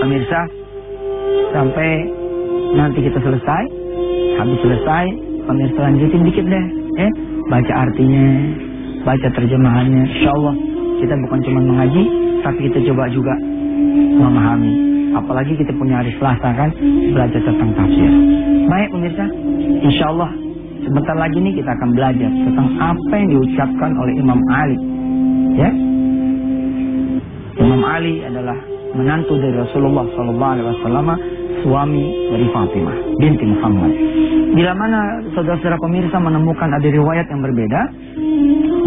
pemirsa, sampai nanti kita selesai. Habis selesai, pemirsa lanjutin dikit deh, baca artinya, baca terjemahannya. Insyaallah kita bukan cuma mengaji, tapi kita coba juga memahami. Apalagi kita punya hari Selasa kan, belajar tentang tafsir. Baik pemirsa, insyaallah sebentar lagi nih kita akan belajar tentang apa yang diucapkan oleh Imam Ali. Ya, Imam Ali adalah menantu dari Rasulullah SAW, suami dari Fatimah binti Muhammad. Bila mana saudara-saudara pemirsa menemukan ada riwayat yang berbeda,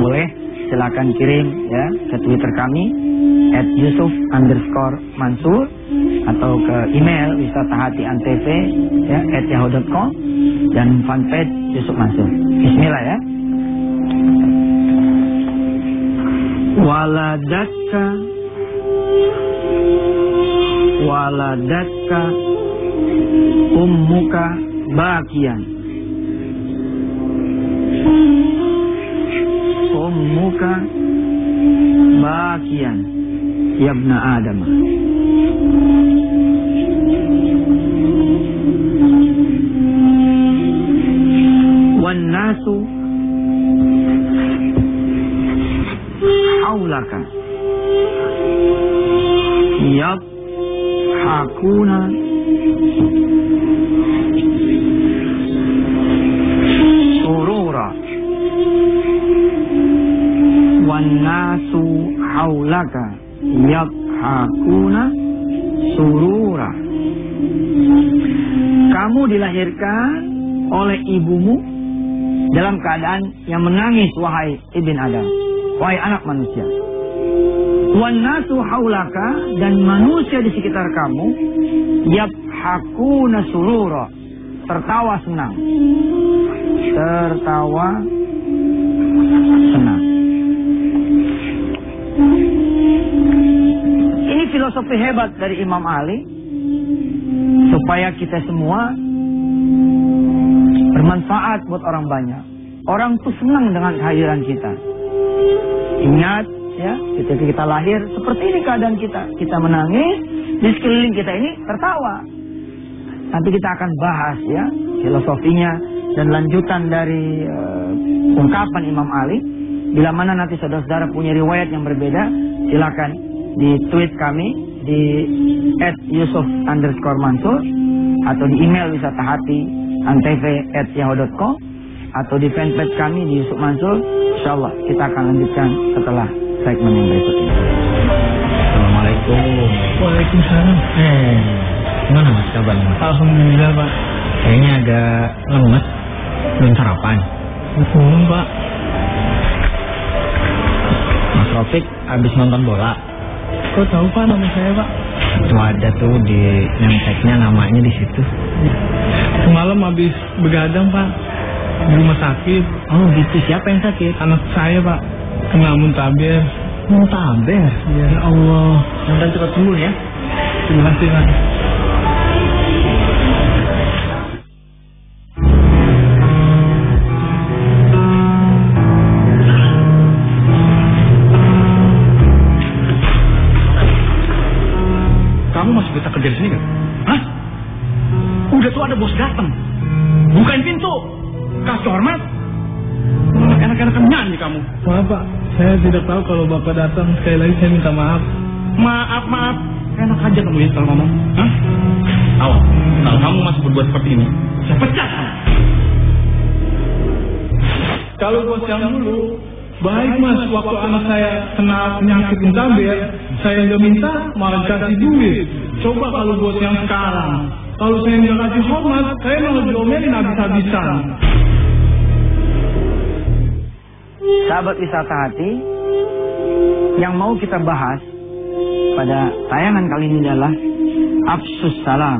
boleh silakan kirim ya ke Twitter kami @yusuf_mansur atau ke email wisatahatiantv ya @yahoo.com dan fanpage Yusuf Mansur. Bismillah ya. Waladatka ummuka bakian. Ummuka bakian ya ibna Adam. Wan nasu haulaka yadhakuna surura. Wan nasu haulaka yadhakuna surura. Kamu dilahirkan oleh ibumu dalam keadaan yang menangis, wahai ibn Adam, wahai anak manusia. Wan nasu haulaka, dan manusia di sekitar kamu yadhakuna surura, tertawa senang. Tertawa senang. Ini filosofi hebat dari Imam Ali supaya kita semua bermanfaat buat orang banyak. Orang tuh senang dengan kehadiran kita. Ingat ya, ketika kita lahir seperti ini keadaan kita. Kita menangis, di sekeliling kita ini tertawa. Nanti kita akan bahas ya filosofinya dan lanjutan dari ungkapan Imam Ali. Bila mana nanti saudara-saudara punya riwayat yang berbeda, silakan di tweet kami di @yusuf_mansur atau di email wisatahatiantv@yahoo.com atau di fanpage kami di Yusuf Mansur. Insyaallah kita akan lanjutkan setelah segmen yang berikut ini. Assalamualaikum. Waalaikumsalam. Gimana mas kabarnya mas? Alhamdulillah pak. Kayaknya agak lemes. Belum sarapan? Belum pak. Mas Rofik habis nonton bola. Kok tahu pak nama saya pak? Itu ada tuh di name-tag-nya, namanya di situ. Semalam habis begadang pak, di rumah sakit. Oh gitu, siapa yang sakit? Anak saya pak, kena muntaber. Muntaber? Ya Allah. Mudah cepat sembuh ya. Terima kasih pak. Kamu masih betah kerja di sini kan? Hah? Udah tuh ada bos datang. Bukain pintu. Kasih hormat. Enak-enakan nyanyi kamu. Maaf pak, saya tidak tahu kalau bapak datang. Sekali lagi saya minta maaf. Maaf. Enak aja kamu ya kalau ngomong. Hah? Awas, kalau kamu masih berbuat seperti ini, saya pecat kamu. Kalau bos yang dulu, baik mas, waktu anak saya kena penyakit muntaber, saya nggak minta, malah kasih duit. Coba kalau bos yang sekarang, kalau saya nggak kasih hormat, saya malah diomelin habis-habisan. Sahabat wisata hati, yang mau kita bahas pada tayangan kali ini adalah Afsus Salam.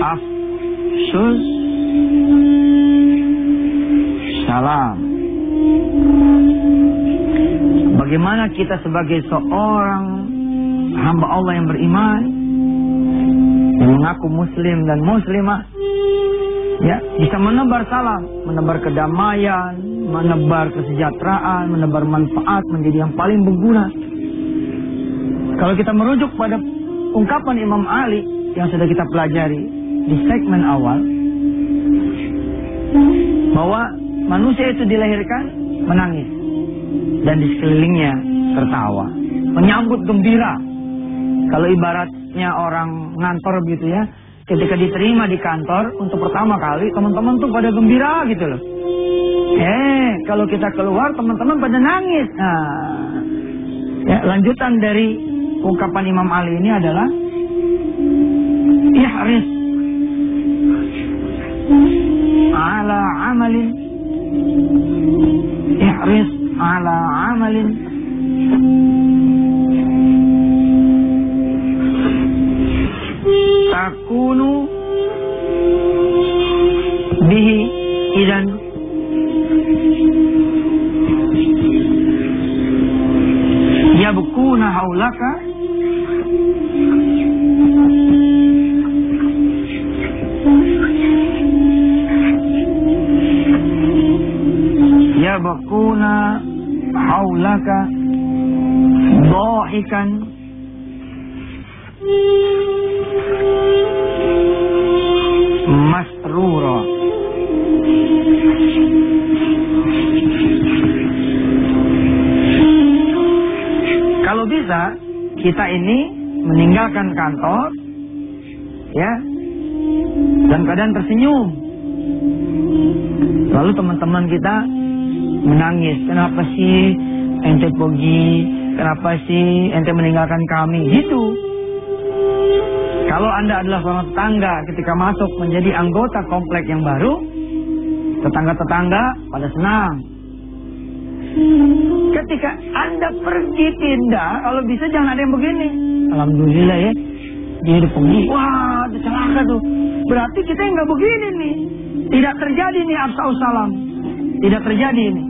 Afsus Salam. Bagaimana kita sebagai seorang hamba Allah yang beriman, yang mengaku muslim dan muslimah, ya, bisa menebar salam, menebar kedamaian, menebar kesejahteraan, menebar manfaat menjadi yang paling berguna. Kalau kita merujuk pada ungkapan Imam Ali yang sudah kita pelajari di segmen awal, bahwa manusia itu dilahirkan menangis dan di sekelilingnya tertawa, menyambut gembira. Kalau ibaratnya orang ngantor gitu ya, ketika diterima di kantor untuk pertama kali, teman-teman tuh pada gembira gitu loh. Kalau kita keluar, teman-teman pada nangis. Nah, ya, lanjutan dari ungkapan Imam Ali ini adalah ihris ala amalin, ihris ala amalin takunu bihi idan yabkuna haulaka yabkuna haulaka dhahikan masrura. Kalau bisa kita ini meninggalkan kantor ya dalam keadaan tersenyum, lalu teman-teman kita menangis, kenapa sih ente pergi, kenapa sih ente meninggalkan kami, gitu. Kalau Anda adalah seorang tetangga ketika masuk menjadi anggota komplek yang baru, tetangga-tetangga pada senang. Ketika Anda pergi pindah, kalau bisa jangan ada yang begini. Alhamdulillah ya, dia udah pergi. Wah, ada celaka tuh. Berarti kita yang nggak begini nih. Tidak terjadi nih afsa'us salam. Tidak terjadi ini.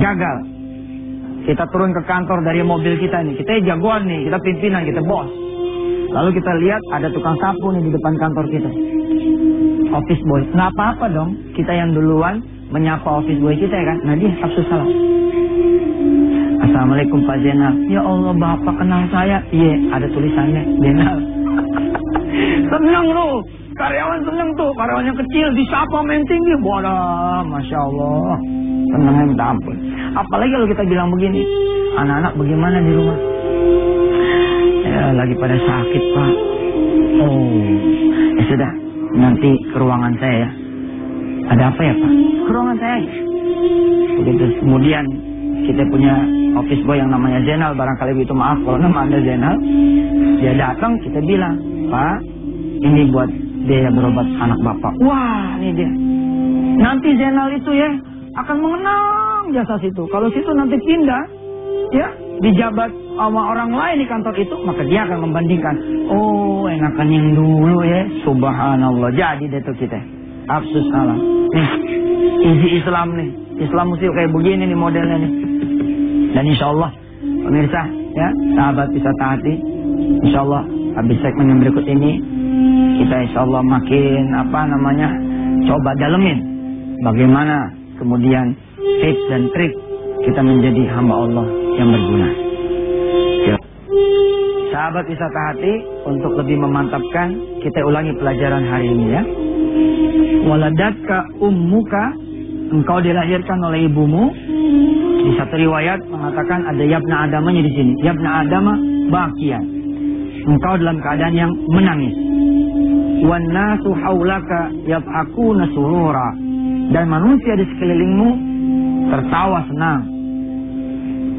Gagal. Kita turun ke kantor dari mobil kita nih. Kita jagoan nih, kita pimpinan, kita bos. Lalu kita lihat ada tukang sapu nih di depan kantor kita. Office boy. Nggak apa-apa dong. Kita yang duluan menyapa office boy kita ya kan. Nah dia afsa'us salam. Assalamualaikum Pak Zainal. Ya Allah Bapak kenal saya. Iya ada tulisannya Zainal. Senang loh. Karyawan senang tuh. Karyawan yang kecil disapa main tinggi. Wadah Masya Allah. Senangnya minta ampun. Apalagi kalau kita bilang begini. Anak-anak bagaimana di rumah? Ya lagi pada sakit Pak. Oh ya sudah. Nanti ke ruangan saya ya. Ada apa ya Pak? Ke ruangan saya aja. Begitu. Kemudian kita punya office boy yang namanya Zainal. Barangkali itu maaf kalau nama Anda Zainal. Dia datang kita bilang, Pak ini buat biaya berobat anak Bapak. Wah ini dia. Nanti Zainal itu ya akan mengenang jasa situ. Kalau situ nanti pindah ya dijabat sama orang lain di kantor itu, maka dia akan membandingkan. Oh enakan yang dulu ya. Subhanallah. Jadi deh tuh kita afsus salam. Nih isi Islam nih. Islam mesti kayak begini nih modelnya nih. Dan insya Allah pemirsa ya sahabat wisata hati, insya Allah habis segmen yang berikut ini kita insya Allah makin coba dalemin bagaimana kemudian tips dan trik kita menjadi hamba Allah yang berguna. Ya. Sahabat wisata hati, untuk lebih memantapkan kita ulangi pelajaran hari ini ya. Waladatka ummuka, engkau dilahirkan oleh ibumu. Di satu riwayat mengatakan ada yabna adamanya di sini. Yabna adama bakian. Engkau dalam keadaan yang menangis. Wan nasu haulaka yab'akuna surura. Dan manusia di sekelilingmu tertawa senang.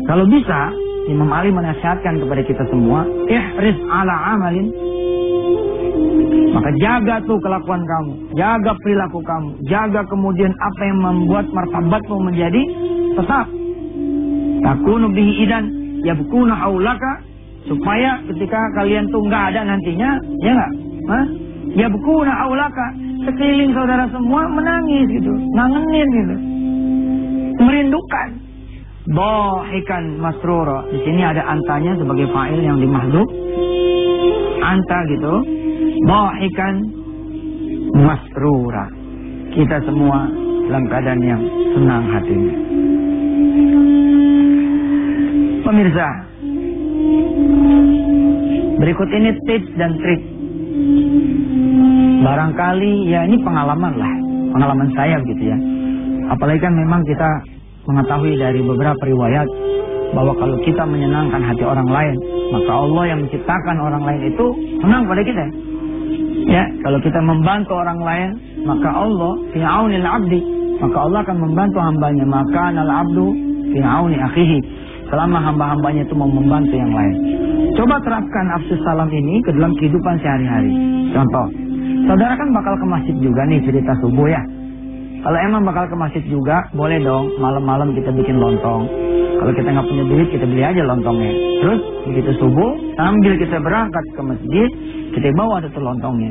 Kalau bisa, Imam Ali menasihatkan kepada kita semua, ihris ala amalin. Maka jaga tuh kelakuan kamu, jaga perilaku kamu, jaga kemudian apa yang membuat martabatmu menjadi tetap. Takunu bihi idan yabkuna haulaka, supaya ketika kalian tuh nggak ada nantinya, ya nggak? Yabkuna haulaka, sekeliling saudara semua menangis gitu, ngangenin gitu, merindukan. Dhahikan masrura. Di sini ada antanya sebagai fa'il yang dimahdhuf. Anta gitu. Dhahikan masrura. Kita semua dalam keadaan yang senang hatinya. Pemirsa, Berikut ini tips dan trik. Barangkali ya ini pengalaman lah, pengalaman saya gitu ya. Apalagi kan memang kita mengetahui dari beberapa riwayat bahwa kalau kita menyenangkan hati orang lain, maka Allah yang menciptakan orang lain itu senang pada kita. Ya, kalau kita membantu orang lain, maka Allah fi aunil abdi, maka Allah akan membantu hambanya. Maka anal abdu fi auni akhihi, selama hamba-hambanya itu mau membantu yang lain. Coba terapkan afsus salam ini ke dalam kehidupan sehari-hari. Contoh, saudara kan bakal ke masjid juga nih cerita subuh ya. Kalau emang bakal ke masjid juga, boleh dong malam-malam kita bikin lontong. Kalau kita nggak punya duit, kita beli aja lontongnya. Terus begitu subuh, sambil kita berangkat ke masjid, kita bawa ada tuh lontongnya,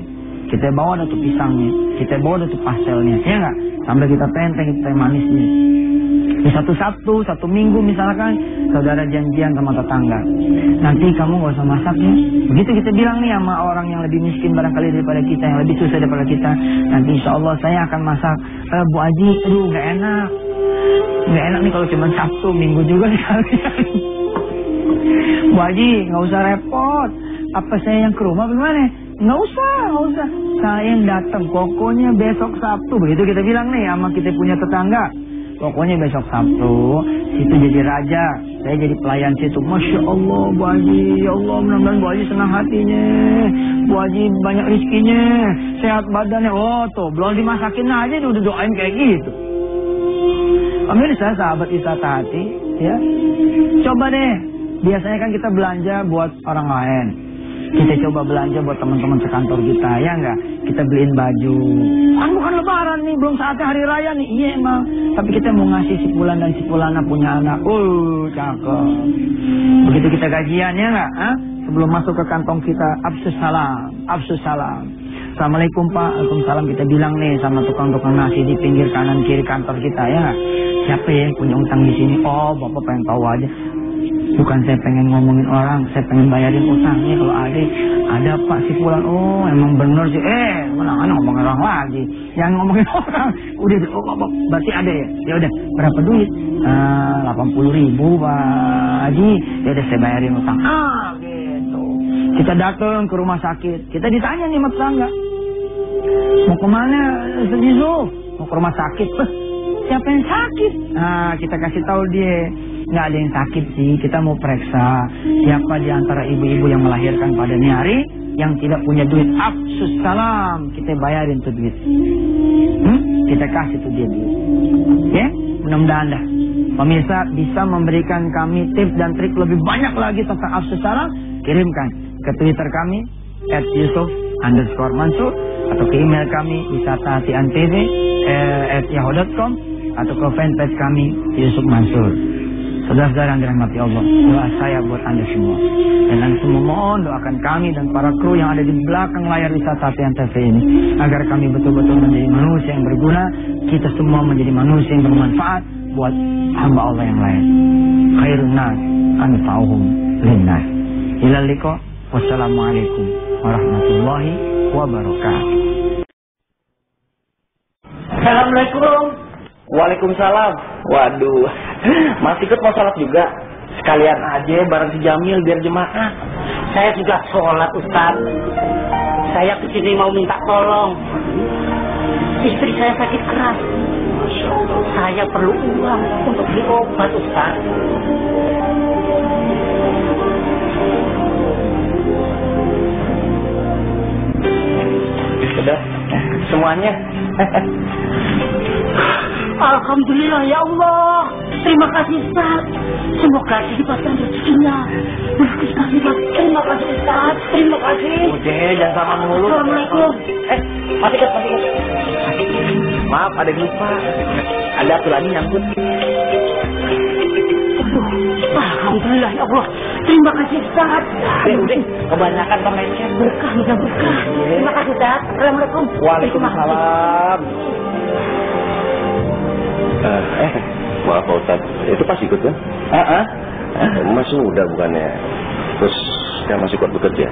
kita bawa ada tuh pisangnya, kita bawa ada tuh pastelnya, ya nggak? Sambil kita tenteng teh manisnya. Di satu minggu misalkan saudara janjian sama tetangga, nanti kamu gak usah masak ya. Begitu kita bilang nih sama orang yang lebih miskin barangkali daripada kita, yang lebih susah daripada kita, nanti insya Allah saya akan masak. Bu Haji, aduh gak enak nih kalau cuma Sabtu, Minggu juga sekalian. Bu Haji gak usah repot, apa saya yang ke rumah bagaimana? Nggak usah. Saya yang datang, pokoknya besok Sabtu. Begitu kita bilang nih sama kita punya tetangga. Pokoknya besok Sabtu, situ jadi raja, saya jadi pelayan situ. Masya Allah, Bu Haji, ya Allah, mudah-mudahan Bu Haji senang hatinya, Bu Haji banyak rezekinya, sehat badannya. Oh tuh, belum dimasakin aja udah doain kayak gitu. Pemirsa, sahabat wisata hati, ya, coba deh. Biasanya kan kita belanja buat orang lain. Kita coba belanja buat teman-teman sekantor kita, ya enggak? Kita beliin baju. Kan bukan lebaran nih, belum saatnya hari raya nih. Iya emang. Tapi kita mau ngasih si Fulan dan si Fulana punya anak. Cakep. Begitu kita gajian, ya enggak? Sebelum masuk ke kantong kita, absus salam. Assalamualaikum Pak, Waalaikumsalam. Kita bilang nih sama tukang-tukang nasi di pinggir kanan kiri kantor kita, ya enggak? Siapa ya yang punya utang di sini? Oh, Bapak pengen tahu aja. Bukan saya pengen ngomongin orang, saya pengen bayarin utangnya. Kalau ada Pak si Fulan. Oh emang bener sih. Mana ngomongin orang lagi, yang ngomongin orang. Udah, berarti ada ya. Ya udah, berapa duit? 80.000 Pak Haji. Ya udah saya bayarin utang. Gitu. Kita datang ke rumah sakit, kita ditanya nih sama tetangga, mau kemana Ustaz Yusuf? Mau ke rumah sakit. Siapa yang sakit? Kita kasih tahu dia. Nggak ada yang sakit sih, kita mau periksa siapa di antara ibu-ibu yang melahirkan pada ini hari yang tidak punya duit. Afsus salam, kita bayarin tuh duit. Kita kasih tuh dia duit. Ya, mudah-mudahan dah pemirsa bisa memberikan kami tips dan trik lebih banyak lagi tentang afsus salam. Kirimkan ke Twitter kami @yusuf_mansur atau ke email kami wisatahatiantv@yahoo.com atau ke fanpage kami Yusuf Mansur. Saudara-saudara yang dirahmati Allah, doa saya buat Anda semua. Dan Anda semua mohon doakan kami dan para kru yang ada di belakang layar Wisata Hati TV ini, agar kami betul-betul menjadi manusia yang berguna, kita semua menjadi manusia yang bermanfaat buat hamba Allah yang lain. Khairun nas anfa'uhum linnas. Ilal liqa. Wassalamualaikum warahmatullahi wabarakatuh. Assalamualaikum. Waalaikumsalam. Waduh, masih ikut mau sholat juga? Sekalian aja bareng si Jamil biar jemaah. Saya sudah sholat Ustaz. Saya kesini mau minta tolong. Istri saya sakit keras. Saya perlu uang untuk beli obat Ustaz. Sudah semuanya. Alhamdulillah ya Allah. Terima kasih Ustaz. Semoga dilibatkan rezekinya. Terima kasih Ustaz. Terima kasih. Udah jangan sama mulu. Assalamualaikum. Masih ket. Maaf ada yang lupa. Ada aturan nyangkut. Alhamdulillah ya Allah. Terima kasih Ustaz. Udah kebanyakan pemainnya. Berkah. Terima kasih Ustaz. Assalamualaikum. Waalaikumsalam. Maaf Pak Ustadz, itu pas ikut kan? Masih muda bukannya? Terus saya masih kuat bekerja?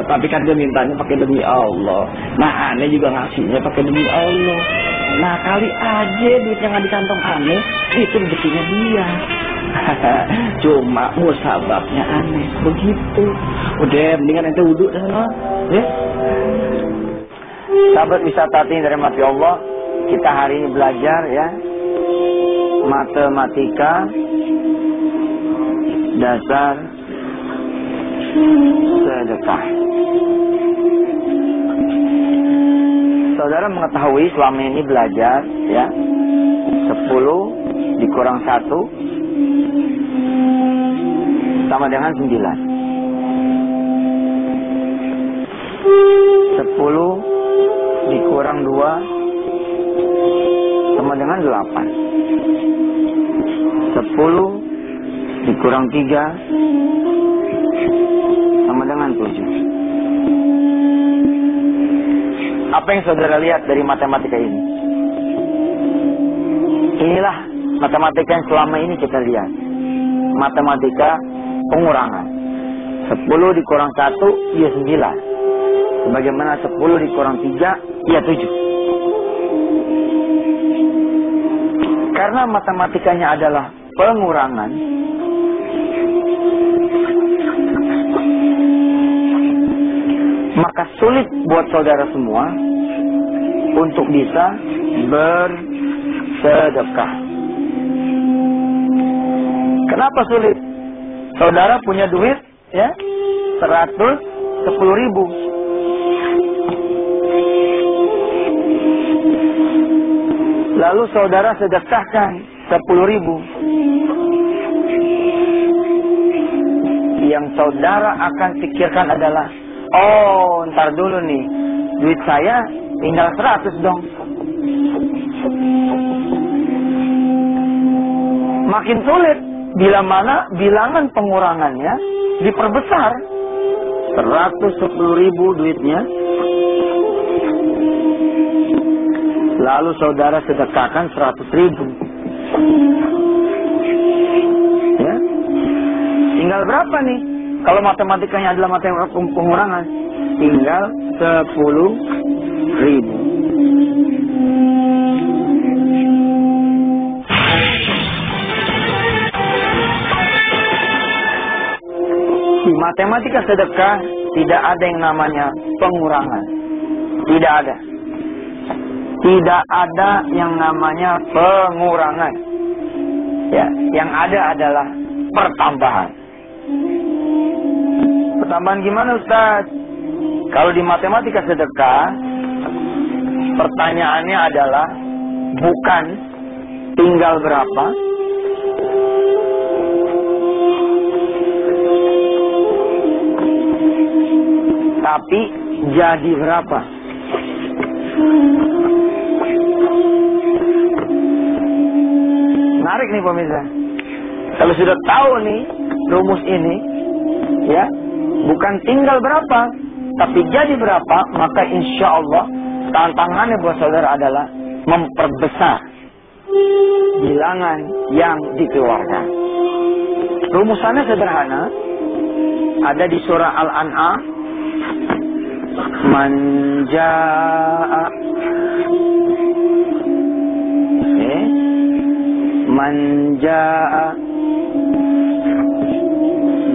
Tapi kan dia mintanya pakai demi Allah. Nah aneh juga ngasihnya pakai demi Allah. Nah kali aja duit yang ada di kantong aneh itu rezekinya dia. Cuma musababnya aneh. Begitu. Udah, mendingan ente wudhu dah. Ya. Sahabat wisata yang dirahmati Allah, kita hari ini belajar ya matematika dasar sedekah. Saudara mengetahui selama ini belajar ya 10 dikurang 1 sama dengan 9. 10 dikurang 2 sama dengan 8. 10 dikurang 3 sama dengan 7. Apa yang saudara lihat dari matematika ini? Inilah matematika yang selama ini kita lihat. Matematika pengurangan. 10 dikurang 1 ia 9. Sebagaimana 10 dikurang 3 ia 7. Karena matematikanya adalah pengurangan, maka sulit buat saudara semua untuk bisa bersedekah. Kenapa sulit? Saudara punya duit ya 110.000. Lalu saudara sedekahkan 10.000. Yang saudara akan pikirkan adalah, oh, ntar dulu nih, duit saya tinggal 100 dong. Makin sulit, bila mana bilangan pengurangannya diperbesar. 110.000 duitnya. Lalu saudara sedekahkan 100.000. Ya. Tinggal berapa nih? Kalau matematikanya adalah matematika pengurangan, tinggal 10.000. Di matematika sedekah tidak ada yang namanya pengurangan. Tidak ada. Tidak ada yang namanya pengurangan. Ya, yang ada adalah pertambahan. Pertambahan gimana, Ustaz? Kalau di matematika sedekah, pertanyaannya adalah bukan tinggal berapa, tapi jadi berapa. Menarik nih pemirsa. Kalau sudah tahu nih rumus ini, ya, bukan tinggal berapa, tapi jadi berapa, maka insya Allah tantangannya buat saudara adalah memperbesar bilangan yang dikeluarkan. Rumusannya sederhana, ada di surah Al-An'am. Man jaa man jaa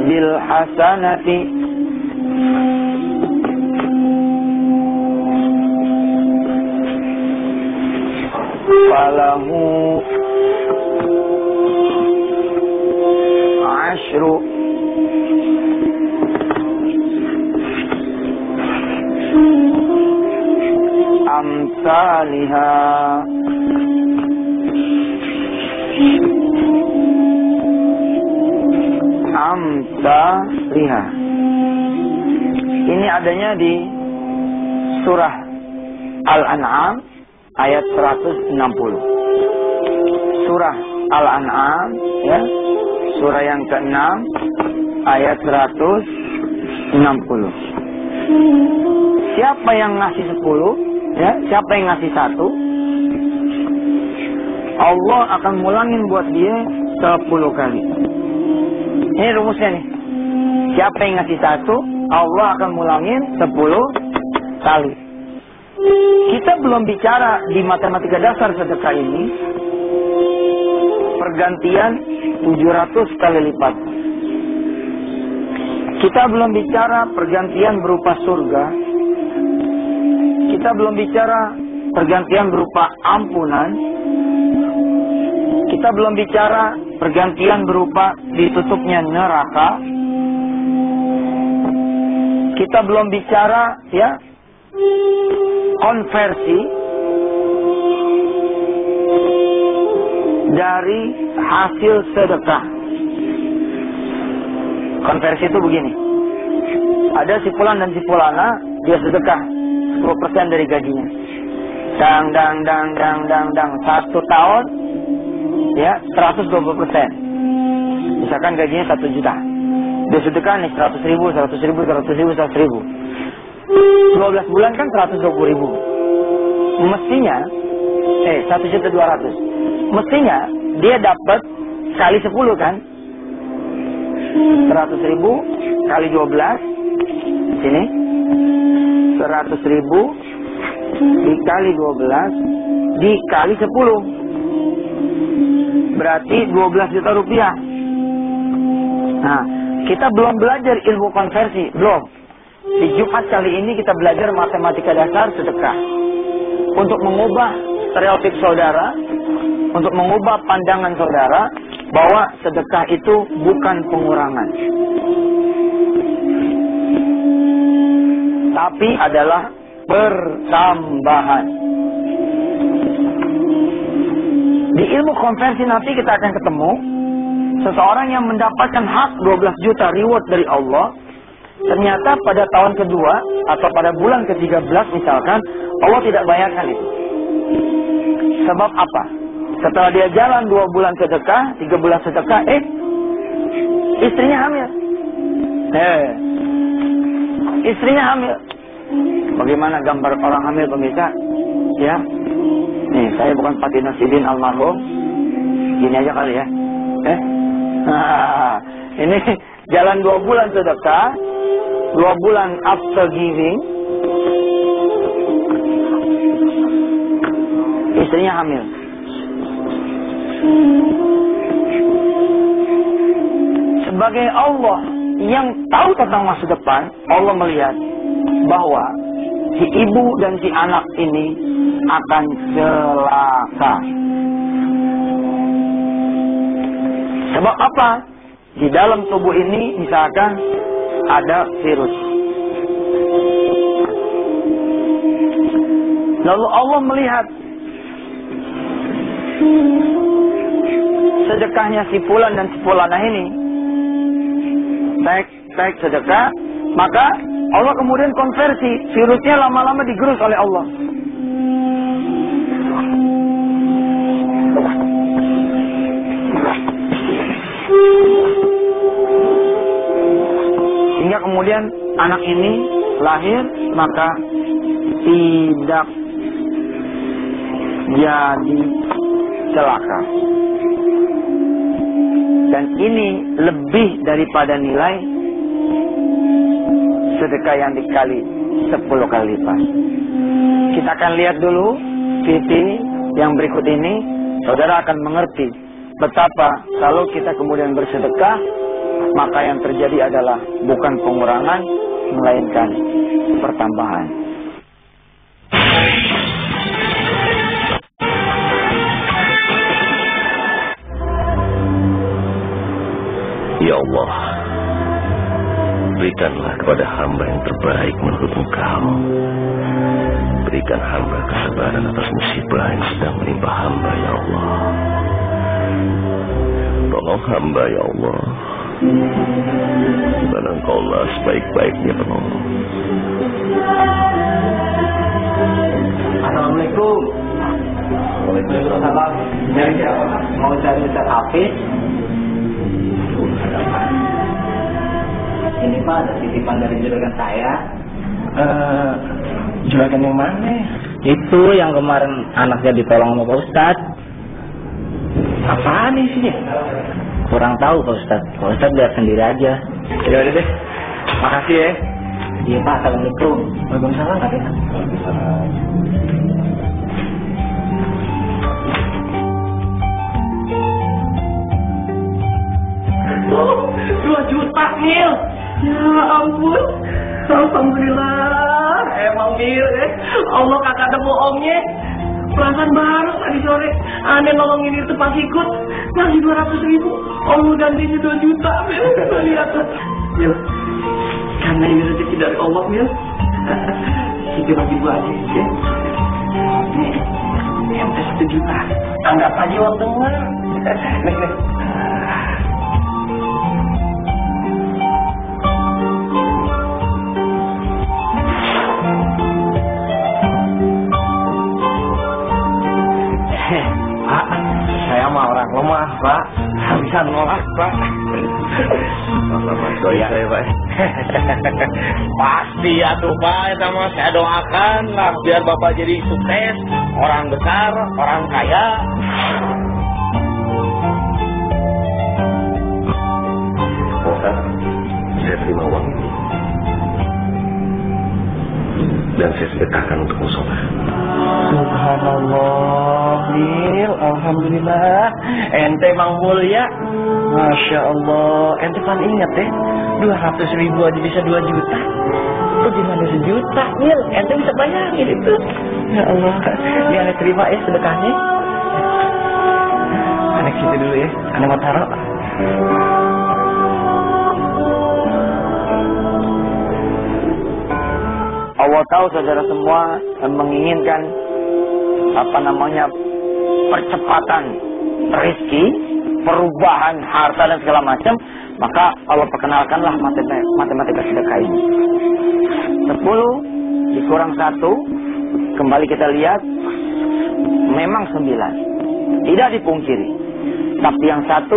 bil hasanati falahu ashru amsalha amsalha. Ini adanya di surah Al-An'am ayat 160. Surah Al-An'am ya, surah yang ke-6 ayat 160. Siapa yang ngasih 10, ya, siapa yang ngasih 1, Allah akan mulangin buat dia 10 kali. Ini rumusnya nih. Siapa yang ngasih 1, Allah akan mulangin 10 kali. Kita belum bicara di matematika dasar sedekah ini pergantian 700 kali lipat. Kita belum bicara pergantian berupa surga. Kita belum bicara pergantian berupa ampunan. Kita belum bicara pergantian berupa ditutupnya neraka. Kita belum bicara ya konversi dari hasil sedekah. Konversi itu begini. Ada si fulan dan si fulana, dia sedekah 10% dari gajinya. Dang. 1 tahun ya 120%. Misalkan gajinya 1 juta. Dia sedekah nih 100 ribu. 12 bulan kan 120.000. Mestinya 1.200.000. Mestinya dia dapat kali 10 kan? 100.000 kali 12 sini 100.000 dikali 12 dikali 10 berarti 12 juta rupiah. Nah, kita belum belajar ilmu konversi, belum. Di Jumat kali ini kita belajar matematika dasar sedekah untuk mengubah stereotip saudara, untuk mengubah pandangan saudara bahwa sedekah itu bukan pengurangan, tapi adalah pertambahan. Di ilmu konversi nanti kita akan ketemu seseorang yang mendapatkan hak 12 juta reward dari Allah. Ternyata pada tahun kedua atau pada bulan ke-13 misalkan, Allah tidak bayarkan itu. Sebab apa? Setelah dia jalan 2 bulan sedekah, 3 bulan sedekah, istrinya hamil. Istrinya hamil. Bagaimana gambar orang hamil pemirsa? Ya, nih saya bukan Pak Nasidin almarhum. Gini aja kali ya. Ini jalan 2 bulan sedekah, 2 bulan after giving, istrinya hamil. Sebagai Allah yang tahu tentang masa depan, Allah melihat bahwa si ibu dan si anak ini akan celaka. Sebab apa? Di dalam tubuh ini misalkan ada virus. Lalu Allah melihat sedekahnya si fulan dan si fulana ini, baik sedekah, maka Allah kemudian konversi, virusnya lama-lama digerus oleh Allah. Sehingga kemudian anak ini lahir, maka tidak jadi celaka. Dan ini lebih daripada nilai sedekah yang dikali 10 kali lipat. Kita akan lihat dulu video yang berikut ini. Saudara akan mengerti betapa kalau kita kemudian bersedekah, maka yang terjadi adalah bukan pengurangan, melainkan pertambahan. Ya Allah, berikanlah kepada hamba yang terbaik menurut Engkau. Berikan hamba kesabaran atas musibah yang sedang menimpa hamba, ya Allah. Tolong hamba, ya Allah, dan Engkaulah sebaik-baiknya penolong. Assalamualaikum. Waalaikumsalam. Nyari siapa? Mau cari Ustaz Hafiz? Ini Pak, ada titipan dari juragan saya. Juragan yang mana? Itu yang kemarin anaknya ditolong sama Pak Ustaz. Apaan isinya? Kurang tahu Pak Ustaz. Pak Ustaz lihat sendiri aja. Ya udah deh. Makasih ya. Iya Pak, Assalamualaikum. Waalaikumsalam. Waalaikumsalam. 2 juta, Mil. Ya ampun. Alhamdulillah. Emang Mil, Allah kagak ada bohongnya. Perasaan baru tadi sore aneh nolongin itu pas ikut ngasih 200.000. Allah gantinya 2 juta. Lihat. Mil, karena ini rezeki dari Allah, Mil. Siti bagi gua aja, ya. Nih, ente 1 juta. Anggap aja uang denger. Nih. Pak, saya mah orang lemah, Pak. Bisa nolak, Pak. Sama doa saya, Pak. Pasti atuh Pak, eta mah saya doakan lah biar Bapak jadi sukses, orang besar, orang kaya. Ustaz, saya terima uang ini dan saya sedekahkan untuk musola. Subhanallah, Mil. Alhamdulillah. Ente emang mulia. Masya Allah. Ente kan ingat deh, 200.000 aja bisa 2 juta. Itu gimana 1 juta, Mil? Ente bisa bayangin itu. Ya Allah. Ya, Ane terima ya sedekahnya. Ane ke situ dulu ya. Ane mau taruh. Allah tahu saudara semua menginginkan percepatan rezeki, perubahan harta dan segala macam, maka Allah perkenalkanlah matematika sedekah ini. 10 dikurang 1, kembali kita lihat, memang 9, tidak dipungkiri. Tapi yang 1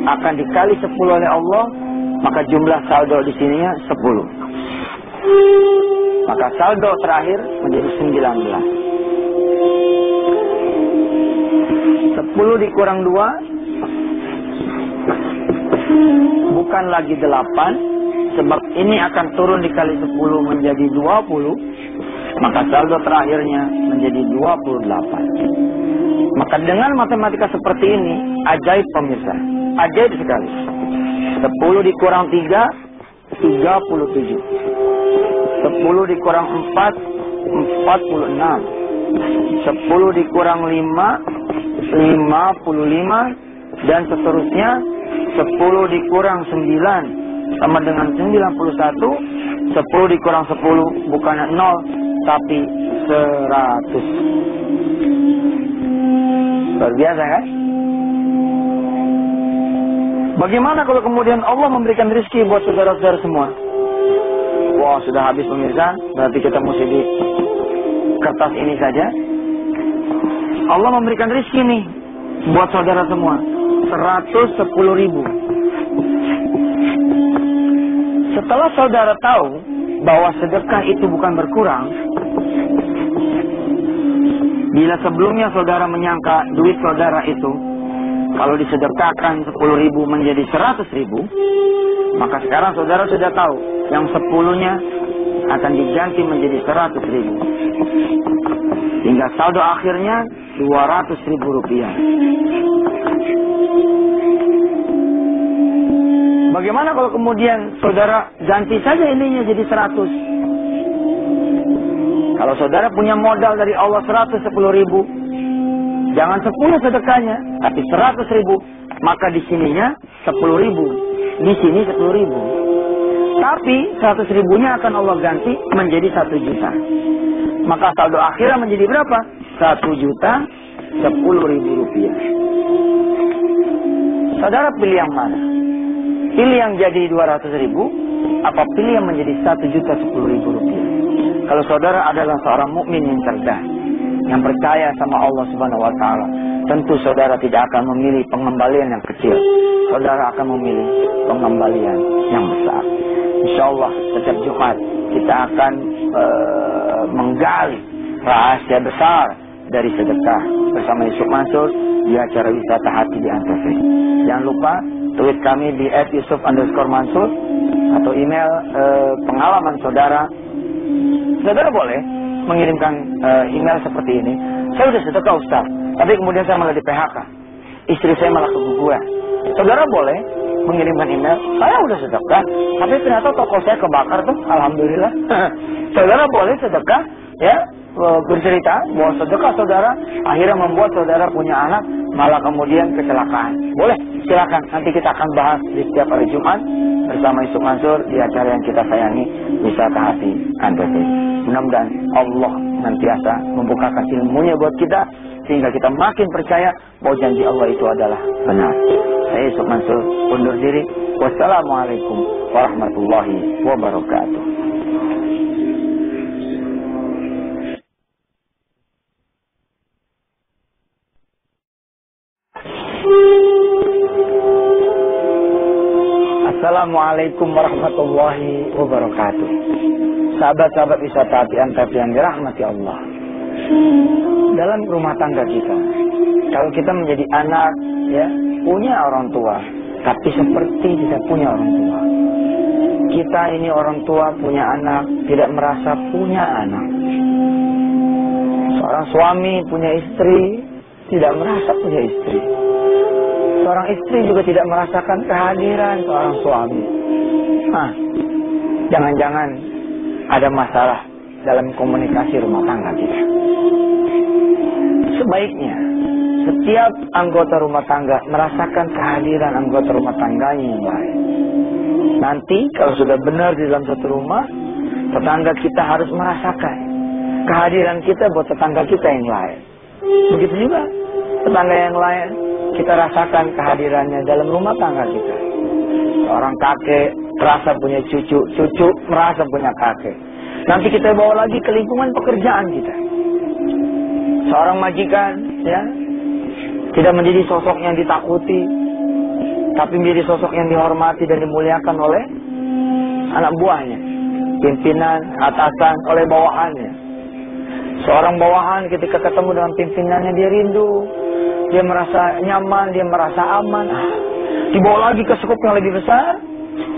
akan dikali 10 oleh Allah, maka jumlah saldo di sininya 10. Maka saldo terakhir menjadi 19. 10 dikurang 2 bukan lagi 8, sebab ini akan turun dikali 10 menjadi 20, maka saldo terakhirnya menjadi 28. Maka dengan matematika seperti ini, ajaib pemirsa, ajaib sekali. 10 dikurang 3, 37. 10 dikurang 4, 46. 10 dikurang 5, 55. Dan seterusnya. 10 dikurang 9 sama dengan 91. 10 dikurang 10 bukan 0 tapi 100. Luar biasa kan? Bagaimana kalau kemudian Allah memberikan rezeki buat saudara-saudara semua? Wah, sudah habis pemirsa, berarti kita mesti di kertas ini saja. Allah memberikan rezeki nih buat saudara semua, 110.000. Setelah saudara tahu bahwa sedekah itu bukan berkurang, bila sebelumnya saudara menyangka duit saudara itu kalau disedekahkan 10.000 menjadi 100.000, maka sekarang saudara sudah tahu yang 10-nya akan diganti menjadi 100.000. Hingga saldo akhirnya 200.000 rupiah. Bagaimana kalau kemudian saudara ganti saja ininya jadi 100? Kalau saudara punya modal dari Allah 110.000, jangan 10 sedekahnya, tapi 100.000, maka di sininya 10.000, di sini 10.000. Tapi 100.000-nya akan Allah ganti menjadi 1 juta. Maka saldo akhirnya menjadi berapa? 1.010.000 rupiah. Saudara pilih yang mana? Pilih yang jadi 200.000, apa pilih yang menjadi 1.010.000 rupiah? Kalau saudara adalah seorang mukmin yang cerdas, yang percaya sama Allah Subhanahu wa taala, tentu saudara tidak akan memilih pengembalian yang kecil. Saudara akan memilih pengembalian yang besar. Insyaallah setiap Jumat kita akan menggali rahasia besar dari sedekah bersama Yusuf Mansur di acara wisata hati di Antv. Jangan lupa tweet kami di @yusuf_mansur atau email pengalaman saudara. Saudara boleh mengirimkan email seperti ini. Saya sudah sedekah Ustaz, tapi kemudian saya malah di PHK. Istri saya malah keguguran. Saudara boleh mengirimkan email, saya udah sedekah, tapi ternyata toko saya kebakar tuh, alhamdulillah. Saudara boleh sedekah, ya, bercerita bahwa sedekah saudara akhirnya membuat saudara punya anak, malah kemudian kecelakaan. Boleh, silakan. Nanti kita akan bahas di setiap hari Jumat bersama Yusuf Mansur di acara yang kita sayangi, Wisata Hati Antv. Mudah-mudahan Allah nantiasa membukakan ilmunya buat kita, sehingga kita makin percaya bahwa janji Allah itu adalah benar. Saya Yusuf Mansur undur diri. Wassalamualaikum warahmatullahi wabarakatuh. Assalamualaikum warahmatullahi wabarakatuh. Sahabat-sahabat Wisata Hati Antv yang dirahmati Allah. Dalam rumah tangga kita, kalau kita menjadi anak, ya, punya orang tua, tapi seperti tidak punya orang tua. Kita ini orang tua punya anak, tidak merasa punya anak. Seorang suami punya istri, tidak merasa punya istri. Seorang istri juga tidak merasakan kehadiran seorang suami. Jangan-jangan ada masalah dalam komunikasi rumah tangga kita. Sebaiknya setiap anggota rumah tangga merasakan kehadiran anggota rumah tangganya yang lain. Nanti kalau sudah benar di dalam satu rumah, tetangga kita harus merasakan kehadiran kita buat tetangga kita yang lain. Begitu juga tetangga yang lain, kita rasakan kehadirannya dalam rumah tangga kita. Seorang kakek merasa punya cucu, cucu merasa punya kakek. Nanti kita bawa lagi ke lingkungan pekerjaan kita. Seorang majikan, ya, tidak menjadi sosok yang ditakuti, tapi menjadi sosok yang dihormati dan dimuliakan oleh anak buahnya, pimpinan, atasan, oleh bawahannya. Seorang bawahan ketika ketemu dengan pimpinannya dia rindu, dia merasa nyaman, dia merasa aman. Dibawa lagi ke skup yang lebih besar.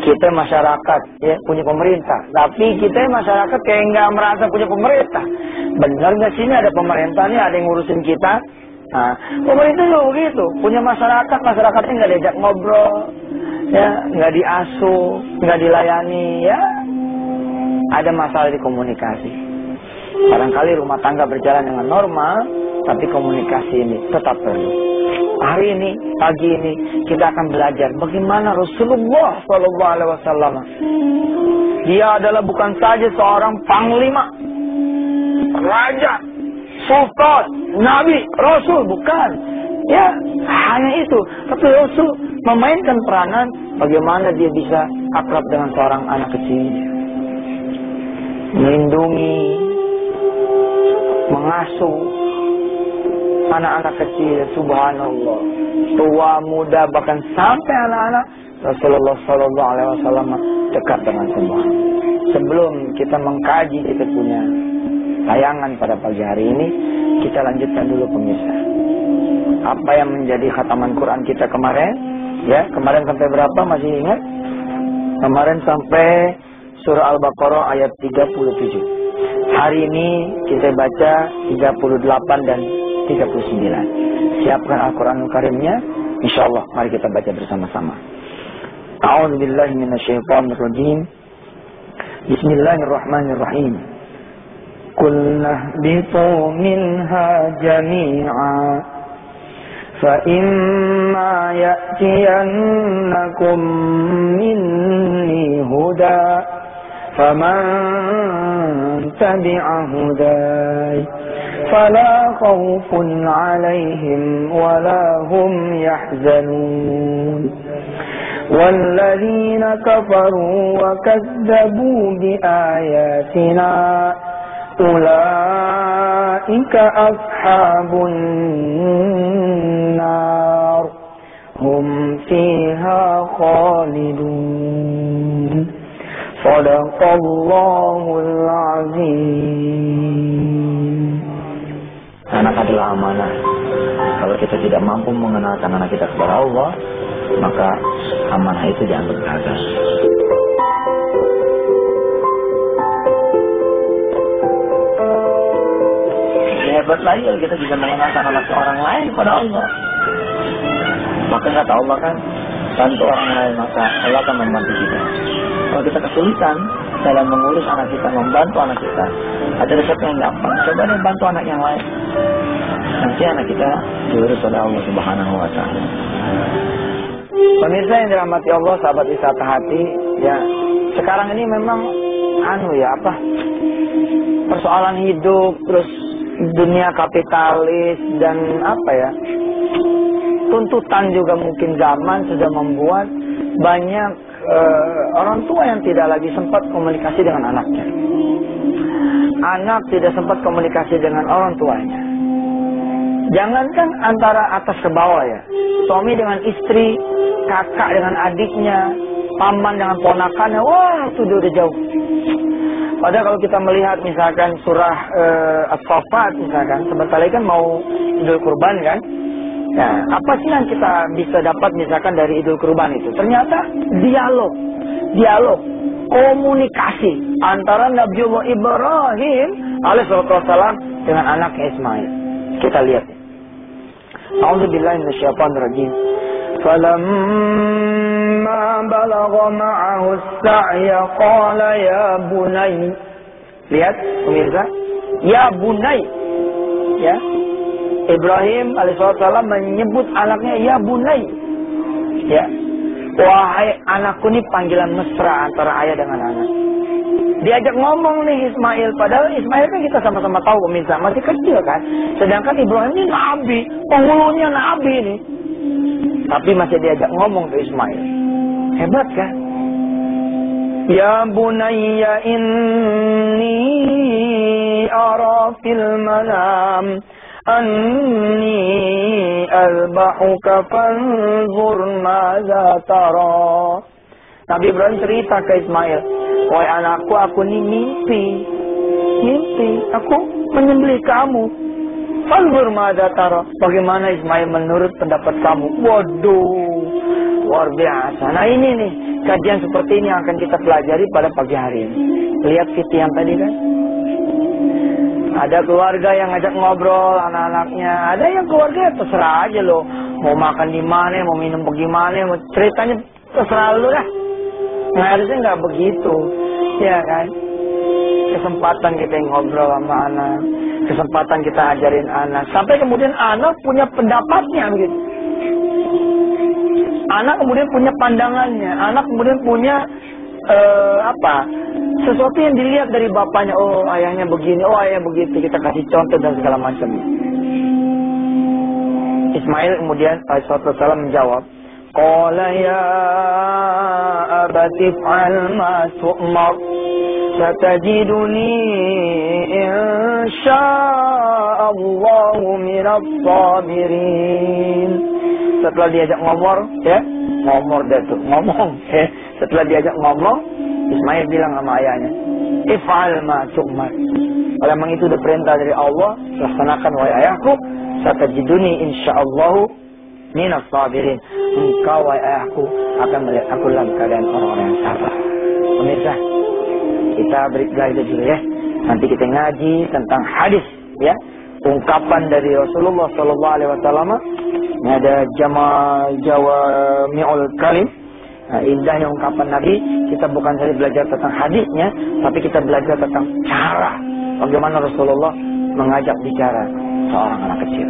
Kita masyarakat, ya, punya pemerintah, tapi kita masyarakat kayak nggak merasa punya pemerintah. Benar nggak, sini ada pemerintah nih, ada yang ngurusin kita. Pemerintah juga begitu, punya masyarakat, masyarakatnya nggak diajak ngobrol, ya, nggak diasuh, nggak dilayani, ya, ada masalah di komunikasi. Barangkali rumah tangga berjalan dengan normal, tapi komunikasi ini tetap perlu. Hari ini, pagi ini, kita akan belajar bagaimana Rasulullah SAW. Dia adalah bukan saja seorang panglima, raja, sultan, nabi, rasul, bukan. Ya, hanya itu. Tapi Rasul memainkan peranan bagaimana dia bisa akrab dengan seorang anak kecil, melindungi, mengasuh anak-anak kecil. Subhanallah, tua, muda, bahkan sampai anak-anak, Rasulullah SAW dekat dengan semua. Sebelum kita mengkaji, kita punya tayangan pada pagi hari ini, kita lanjutkan dulu pemirsa. Apa yang menjadi khataman Quran kita kemarin? Ya, kemarin sampai berapa? Masih ingat? Kemarin sampai surah Al-Baqarah ayat 37. Hari ini kita baca 38 dan 39. Siapkan Al-Quranul Karimnya, insyaallah mari kita baca bersama-sama. A'udzubillahi minasyaitonirrajim. Bismillahirrahmanirrahim. Qul nahbitu minha jami'a fa imma ya'tiyannakum minni huda faman tabi'a hudaya فلا خوف عليهم ولا هم يحزنون والذين كفروا وكذبوا بآياتنا أولئك أصحاب النار هم فيها خالدون صدق الله العظيم. Anak adalah amanah. Kalau kita tidak mampu mengenalkan anak kita kepada Allah, maka amanah itu dianggap gagal. Hebat lagi kalau kita bisa mengenalkan anak orang lain kepada Allah. Maka kata Allah kan, bantu orang lain, maka Allah akan membantu kita. Kalau kita kesulitan dalam mengurus anak kita, membantu anak kita, ada resep yang gampang. Coba deh bantu anak yang lain. Nanti anak kita diurus oleh Allah Subhanahu wa Ta'ala. Pemirsa yang dirahmati Allah, sahabat wisata hati, ya sekarang ini memang persoalan hidup, terus dunia kapitalis dan tuntutan juga mungkin zaman sudah membuat banyak orang tua yang tidak lagi sempat komunikasi dengan anaknya. Anak tidak sempat komunikasi dengan orang tuanya. Jangankan antara atas ke bawah ya, suami dengan istri, kakak dengan adiknya, paman dengan ponakannya, wah itu udah jauh. Padahal kalau kita melihat misalkan surah As-Saffat misalkan, sebentar lagi kan mau Idul Kurban kan. Nah, apa sih yang kita bisa dapat misalkan dari Idul Kurban itu? Ternyata dialog, komunikasi antara Nabiullah Ibrahim alaihissalam dengan anaknya Ismail. Kita lihat. A'udzubillahi minasyaitonirrajim. فَلَمَّا بَلَغَ مَعَهُ السَّعْيَ قَالَ يَا بُنَيَّ. Lihat pemirsa, ya bunai. Ya. Ibrahim alaihissalam menyebut anaknya ya bunai. Ya. Wahai anakku, ini panggilan mesra antara ayah dengan anak. Diajak ngomong nih Ismail, padahal Ismail kan kita sama-sama tahu pemirsa masih kecil kan. Sedangkan Ibrahim ini nabi, penghulunya nabi ini. Tapi masih diajak ngomong ke Ismail. Hebat kan? Ya bunayya inni ara fil manam anni albahuka fanzur madza tara. Nabi Ibrahim cerita ke Ismail, wahai anakku, aku ini mimpi, aku menyembelih kamu. Fanzur madza tara. Bagaimana Ismail menurut pendapat kamu? Waduh, luar biasa. Nah ini nih, kajian seperti ini yang akan kita pelajari pada pagi hari ini. Lihat Siti yang tadi kan. Ada keluarga yang ngajak ngobrol anak-anaknya. Ada yang keluarga terserah aja loh. Mau makan di mana, mau minum bagaimana, mau ceritanya terserah lu dah. Nah harusnya nggak begitu, ya kan? Kesempatan kita ngobrol sama anak, kesempatan kita ajarin anak, sampai kemudian anak punya pendapatnya gitu. Anak kemudian punya pandangannya, anak kemudian punya sesuatu yang dilihat dari bapaknya. Oh ayahnya begini, oh ayahnya begitu. Kita kasih contoh dan segala macam. Ismail kemudian alaihissalam menjawab, qala ya abati fa'al ma tu'mar satajiduni insya'allahu minas sabirin. Setelah diajak ngomong, setelah diajak ngomong, Ismail bilang sama ayahnya, if'al ma tu'mar. Kalau memang itu udah perintah dari Allah, laksanakan wahai ayahku, satajiduni insya'allahu minas sabirin. Engkau wahai ayahku akan melihat aku dalam keadaan orang-orang yang sabar. Pemirsa, kita break dulu ya. Nanti kita ngaji tentang hadis ya, ungkapan dari Rasulullah SAW. Ini ada Jawami'ul Kalim. Nah, indahnya ungkapan Nabi. Kita bukan saja belajar tentang hadisnya, tapi kita belajar tentang cara bagaimana Rasulullah mengajak bicara seorang anak kecil.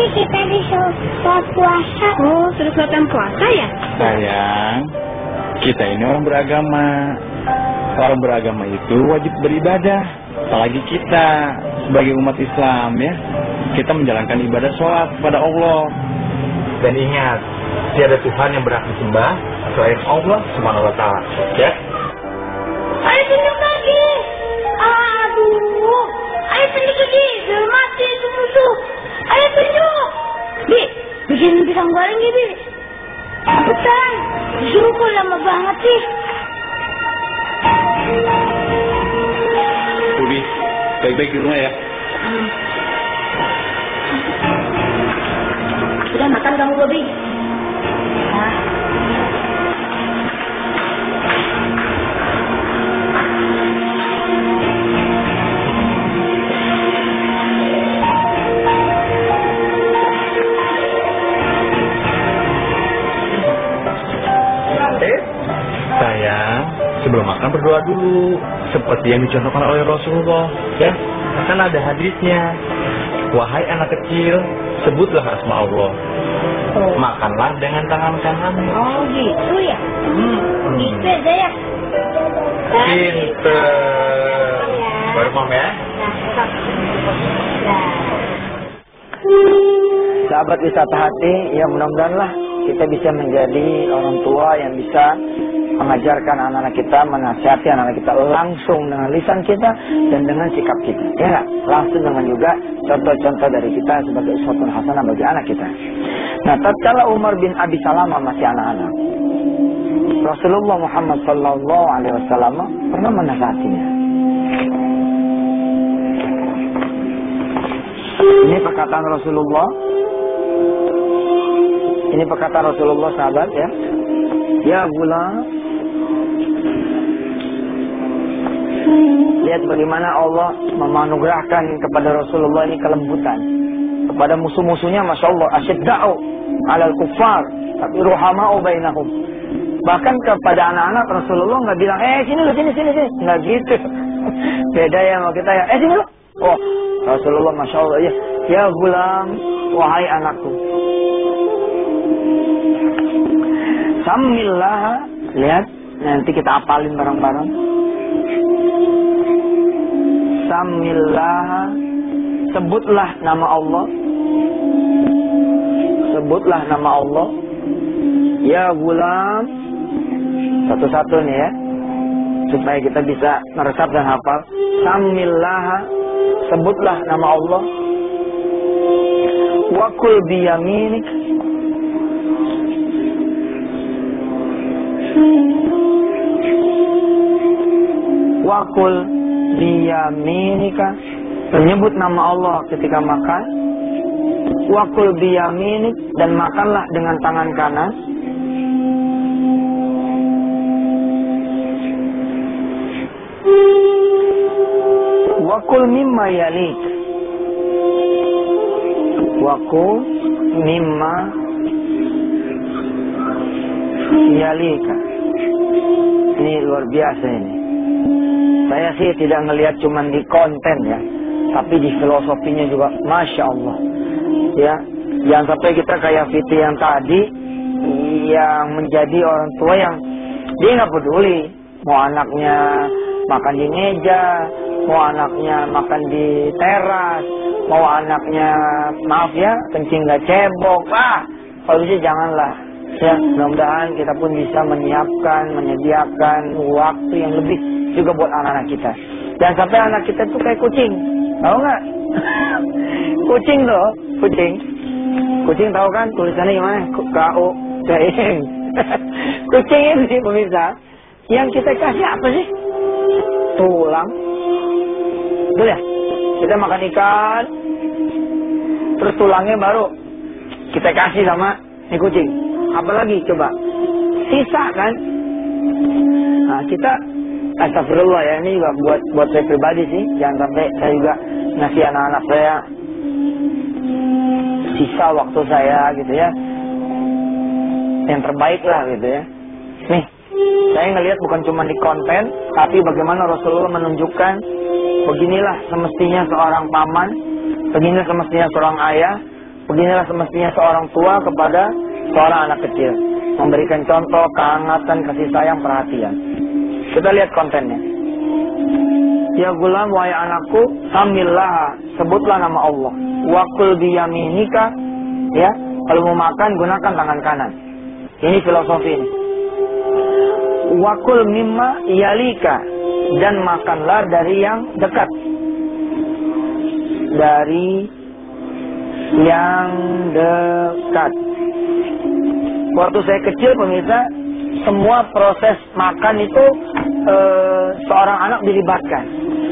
Kita disuruh puasa. Oh, suruh sholat puasa ya? Sayang, kita ini orang beragama. Orang beragama itu wajib beribadah. Apalagi kita sebagai umat Islam ya, kita menjalankan ibadah sholat kepada Allah. Dan ingat, tiada Tuhan yang berhak disembah selain Allah Subhanahu wa Ta'ala. Ya. Ayo tunjuk lagi. Aduh, ayo tunjuk lagi. Biar mati itu musuh. Ayo tunjuk. Bi, bikin pisang goreng ya, Bi. Cepetan. Disuruh kok lama banget sih. Ubi, baik-baik di rumah ya. Sudah makan kamu, Bobi? Sayang, sebelum makan berdoa dulu, seperti yang dicontohkan oleh Rasulullah. Ya, kan ada hadisnya. Wahai anak kecil, sebutlah asma Allah. Makanlah dengan tangan kanan. Oh gitu ya? Gitu aja ya? Pinter. Baru mam ya? Sahabat wisata hati, ya mudah-mudahan lah kita bisa menjadi orang tua yang bisa mengajarkan anak-anak kita, menasihati anak-anak kita langsung dengan lisan kita dan dengan sikap kita. Ya nggak? Langsung dengan juga contoh-contoh dari kita sebagai uswatun hasanah bagi anak kita. Nah, tatkala Umar bin Abi Salamah masih anak-anak, Rasulullah Muhammad sallallahu alaihi wasallam pernah menasihatinya. Ini perkataan Rasulullah. Ini perkataan Rasulullah, sahabat ya. Ya gulam, lihat bagaimana Allah memanugerahkan kepada Rasulullah ini kelembutan. Kepada musuh-musuhnya, Masya Allah, asyidda'u alal kuffar, tapi ruhama'u bainahum. Bahkan kepada anak-anak Rasulullah nggak bilang, sini lu, sini. Nggak gitu. Beda ya sama kita ya, sini lu. Oh, Rasulullah Masya Allah, ya gulam, wahai anakku. Samillah, lihat, nanti kita apalin bareng-bareng. Samillah, sebutlah nama Allah. Sebutlah nama Allah. Ya gulam. Satu-satu nih ya, supaya kita bisa meresap dan hafal. Samillah, sebutlah nama Allah. Wakul biyaminik, wakul biyaminika, menyebut nama Allah ketika makan. Wakul biyaminik, dan makanlah dengan tangan kanan. Wakul mimma yalik, wakul mimma yalika. Ini luar biasa ini. Saya sih tidak ngelihat cuman di konten ya, tapi di filosofinya juga, Masya Allah. Ya, jangan sampai kita kayak Fiti yang tadi, yang menjadi orang tua yang dia nggak peduli mau anaknya makan di meja, mau anaknya makan di teras, mau anaknya, maaf ya, kencing nggak cebok. Kalau bisa janganlah. Ya, mudah-mudahan kita pun bisa menyiapkan, menyediakan waktu yang lebih juga buat anak-anak kita. Jangan sampai anak kita tuh kayak kucing, tahu nggak? Kucing loh, kucing. Kucing tahu kan tulisannya gimana? K-U-C-I-N. Kucing ini pemirsa, yang kita kasih apa sih? Tulang. Betul ya? Kita makan ikan, terus tulangnya baru kita kasih sama ini kucing. Apalagi coba? Sisa kan? Nah, kita astagfirullah ya, ini juga buat saya pribadi sih. Jangan sampai saya juga ngasih anak-anak saya sisa waktu saya gitu ya, yang terbaik lah gitu ya. Nih, saya ngelihat bukan cuma di konten, tapi bagaimana Rasulullah menunjukkan beginilah semestinya seorang paman, beginilah semestinya seorang ayah, beginilah semestinya seorang tua kepada seorang anak kecil, memberikan contoh kehangatan, kasih sayang, perhatian. Kita lihat kontennya. Ya gulam, wahai anakku, samillah, sebutlah nama Allah. Wakul biyaminika, ya, kalau mau makan gunakan tangan kanan. Ini filosofi ini. Wakul mimma yalika, dan makanlah dari yang dekat. Dari yang dekat. Waktu saya kecil pemirsa, semua proses makan itu seorang anak dilibatkan.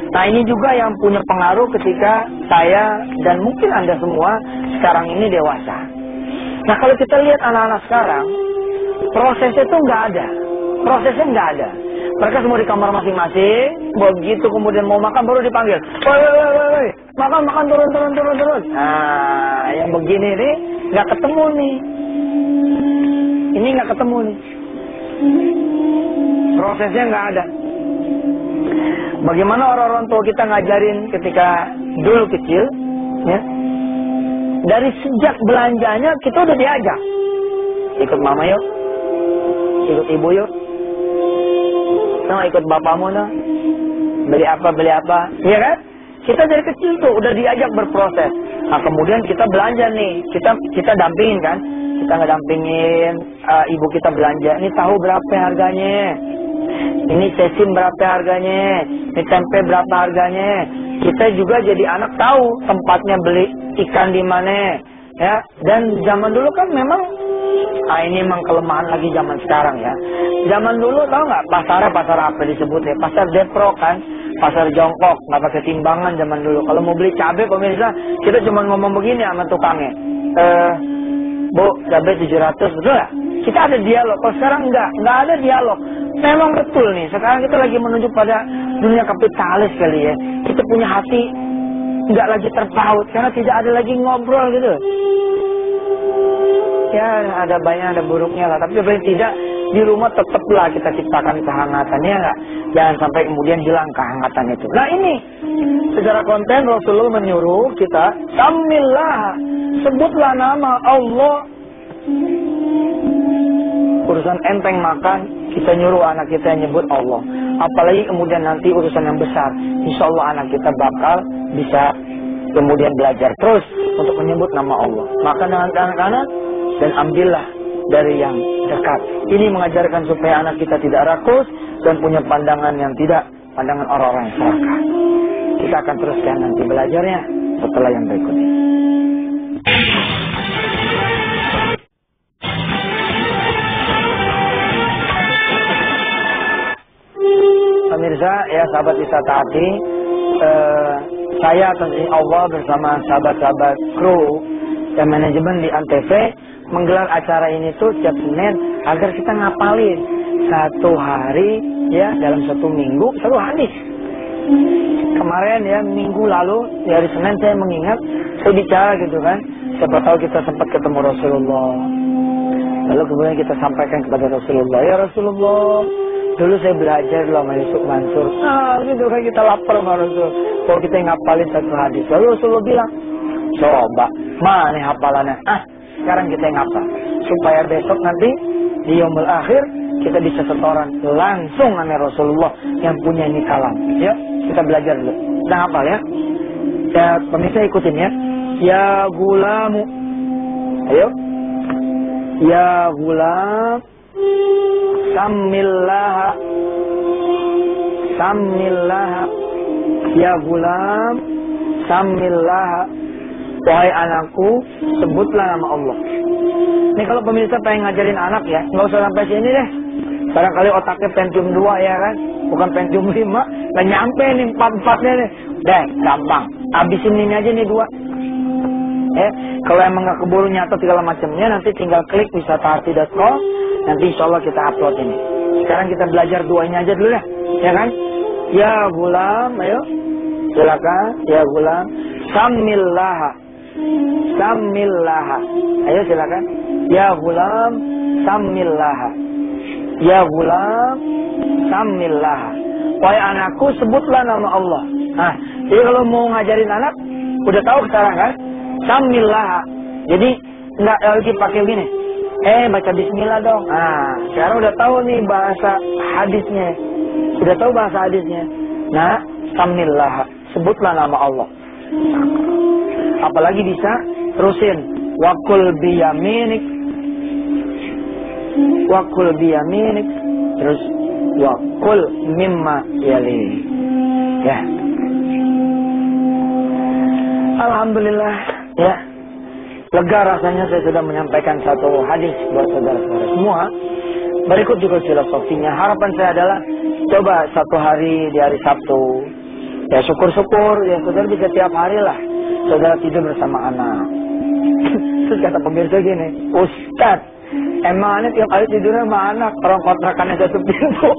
Nah, ini juga yang punya pengaruh ketika saya dan mungkin Anda semua sekarang ini dewasa. Nah, kalau kita lihat anak-anak sekarang, prosesnya itu nggak ada. Prosesnya nggak ada. Mereka semua di kamar masing-masing, begitu kemudian mau makan baru dipanggil. Woi, makan, turun. Nah, yang begini nih nggak ketemu nih. Ini nggak ketemu nih. prosesnya nggak ada. Bagaimana orang-orang tua kita ngajarin ketika dulu kecil, ya? Dari sejak belanjanya kita udah diajak. Ikut mama yuk, ikut ibu yuk, nah ikut bapakmu nah, beli apa, iya kan? Kita dari kecil tuh udah diajak berproses. Nah kemudian kita belanja nih, kita dampingin kan, kita ngedampingin ibu kita belanja. Ini tahu berapa harganya? Ini sesim berapa harganya? Ini tempe berapa harganya? Kita juga jadi anak tahu tempatnya beli ikan di mana, ya. Dan zaman dulu kan memang, ini memang kelemahan lagi zaman sekarang ya. Zaman dulu tahu nggak pasar apa disebutnya? Pasar Depro kan, pasar jongkok, nggak pakai timbangan zaman dulu. Kalau mau beli cabai pemirsa, kita cuma ngomong begini sama tukangnya. Bu, cabai 700, betul nggak? Kita ada dialog. Kalau sekarang nggak ada dialog. Memang betul nih. Sekarang kita lagi menuju pada dunia kapitalis kali ya. Kita punya hati nggak lagi terpaut karena tidak ada lagi ngobrol gitu. Ya ada banyak ada buruknya lah. Tapi paling tidak di rumah tetaplah kita ciptakan kehangatan ya nggak. Jangan sampai kemudian hilang kehangatan itu. Nah ini secara konten Rasulullah menyuruh kita samillah, sebutlah nama Allah. Urusan enteng makan, kita nyuruh anak kita nyebut Allah. Apalagi kemudian nanti urusan yang besar, insya Allah anak kita bakal bisa kemudian belajar terus untuk menyebut nama Allah. Makan dengan tangan kanan dan ambillah dari yang dekat. Ini mengajarkan supaya anak kita tidak rakus dan punya pandangan yang tidak pandangan orang-orang yang serakah. Kita akan teruskan nanti belajarnya setelah yang berikut ini. Pemirsa, ya sahabat wisata hati, saya atas izin Allah bersama sahabat-sahabat kru dan manajemen di Antv menggelar acara ini tuh setiap Senin agar kita ngapalin satu hari ya dalam satu minggu satu hadis. Kemarin ya minggu lalu di hari Senin saya mengingat saya bicara gitu kan, siapa tahu kita sempat ketemu Rasulullah. Lalu kemudian kita sampaikan kepada Rasulullah, ya Rasulullah, dulu saya belajar loh sama Yusuf Mansur. Gitu kan kita lapar sama Rasul. Kalau kita ngapalin satu hadis. Lalu Rasulullah bilang, coba, mana hafalannya? Sekarang kita ngapal. Supaya besok nanti di yaumul akhir kita bisa setoran langsung sama Rasulullah yang punya ini kalam. Ya, kita belajar dulu. Kita hafal ya. Ya, pemirsa ikutin ya. Ya gulamu. Ayo. Ya gulam. Samillah. Ya gulam. Samillah. Wahai anakku, sebutlah nama Allah. Ini kalau pemirsa pengen ngajarin anak ya, nggak usah sampai sini deh. Barangkali otaknya Pentium 2 ya kan, bukan Pentium 5. Nggak nyampe nih 4-4-nya nih. Deh, gampang. Habisin ini aja nih 2. Kalau emang nggak keburu nyatet segala macamnya, nanti tinggal klik wisatahati.com. Nanti insya Allah kita upload ini. Sekarang kita belajar 2-nya aja dulu ya, ya kan? Ya gulam, ayo, silakan. Ya gulam, samillah. Ayo silakan. Ya gulam, samillah. Ya gulam, samillah. Wahai anakku, sebutlah nama Allah. Jadi kalau mau ngajarin anak, udah tahu sekarang kan? Samillah. Jadi nggak lagi pakai gini. Baca bismillah dong. Sekarang udah tahu nih bahasa hadisnya. Udah tahu bahasa hadisnya. Nah, samillah. Sebutlah nama Allah. Apalagi bisa terusin. Wakul biyaminik. Terus wakul mimma yali. Ya. Alhamdulillah. Ya. Lega rasanya saya sudah menyampaikan satu hadis buat saudara-saudara semua. Berikut juga filosofinya. Harapan saya adalah coba satu hari di hari Sabtu. Ya syukur-syukur ya saudara bisa tiap hari lah. Saudara tidur bersama anak. Terus kata pemirsa gini, Ustaz, emang aneh tiap hari tidurnya sama anak? Orang kontrakannya satu pintu.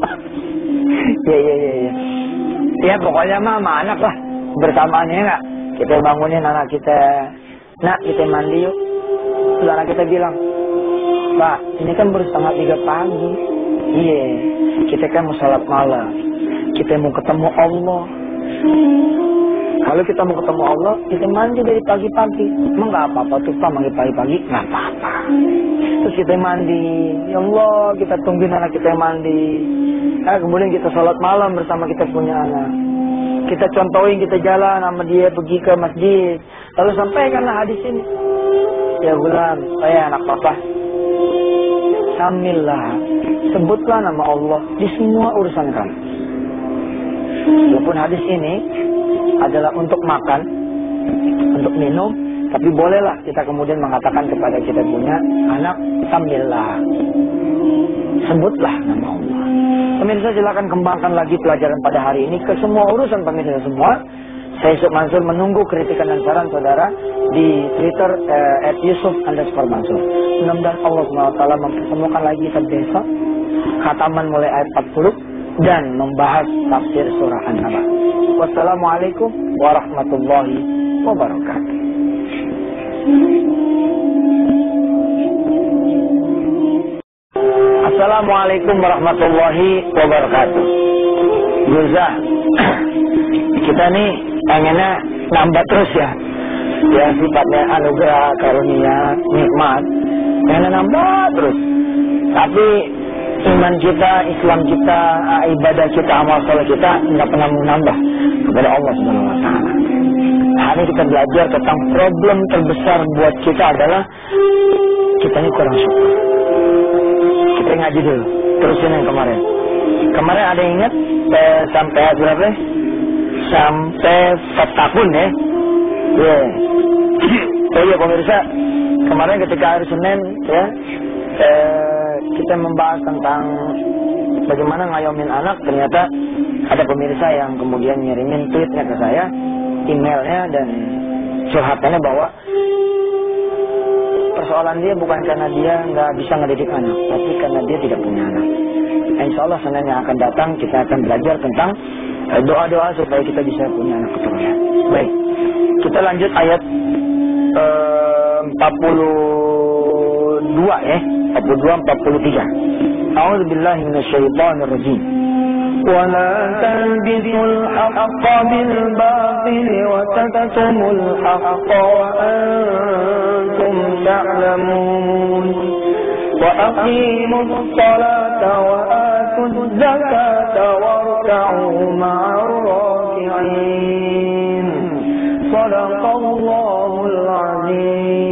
Ya pokoknya mah sama anak lah. Bersamaannya enggak. Kita bangunin anak kita. Nak, kita mandi yuk. Terus anak kita bilang, Pak, ini kan baru setengah 3 pagi. Iya, kita Kita mau salat malam, kita mau ketemu Allah. Kalau kita mau ketemu Allah, kita mandi dari pagi-pagi. Emang nggak apa-apa tuh Pak, mandi pagi-pagi nggak apa-apa. Terus kita mandi, ya Allah, kita tungguin anak kita mandi. Kemudian kita sholat malam bersama kita punya anak. Kita contohin, kita jalan sama dia pergi ke masjid. Lalu sampaikanlah hadis ini. Ya gulam, saya anak papa. Samillah, sebutlah nama Allah di semua urusan kamu. Walaupun hadis ini adalah untuk makan, untuk minum, tapi bolehlah kita kemudian mengatakan kepada kita punya anak, samillah, sebutlah nama Allah. Pemirsa, silakan kembangkan lagi pelajaran pada hari ini ke semua urusan pemirsa semua. Saya Yusuf Mansur menunggu kritikan dan saran saudara di Twitter @Yusuf_Mansur. Mudah-mudahan Allah SWT mempertemukan lagi kita besok, khataman mulai ayat 40 dan membahas tafsir surah An-Naba. Wassalamualaikum warahmatullahi wabarakatuh. Assalamualaikum warahmatullahi wabarakatuh. Guzah, kita nih pengennya nambah terus ya. Ya sifatnya anugerah, karunia, nikmat. Pengennya nambah terus. Tapi iman kita, Islam kita, ibadah kita, amal soleh kita nggak pernah menambah kepada Allah Subhanahu Wa Taala. Hari ini kita belajar tentang problem terbesar buat kita adalah kita ini kurang syukur. Kita ngaji dulu, terusin yang kemarin. Kemarin ada yang ingat sampai berapa? Sampai setahun ya. Yeah. Oh iya pemirsa, kemarin ketika hari Senin ya, kita membahas tentang bagaimana ngayomin anak. Ternyata ada pemirsa yang kemudian ngirimin tweetnya ke saya, emailnya, dan curhatannya bahwa persoalan dia bukan karena dia nggak bisa ngedidik anak, tapi karena dia tidak punya anak. Insya Allah Senin yang akan datang kita akan belajar tentang doa-doa supaya kita bisa punya anak keturunan. Baik, kita lanjut ayat 42 ya, 42-43. A'udzubillahi minasyaitonirrajim. ولا تلبسوا الحق بالباطل وتكتموا الحق وأنتم تعلمون وأقيموا الصلاة وآتوا الزكاة واركعوا مع الراكعين صدق الله العظيم.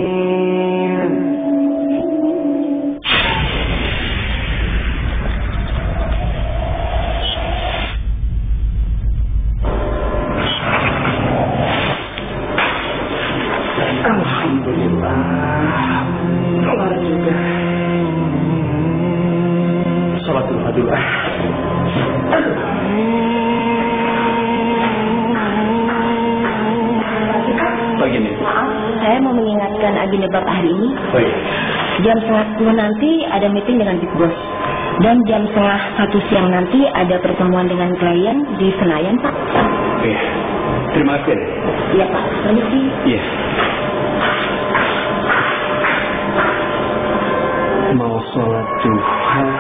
Begini. Maaf, saya mau mengingatkan agenda Bapak hari ini. Baik. Jam 9:30 nanti ada meeting dengan Big Boss. Dan jam 12:30 siang nanti ada pertemuan dengan klien di Senayan, Pak. Iya. Terima kasih. Iya, Pak. Permisi. Iya. Mau sholat duha,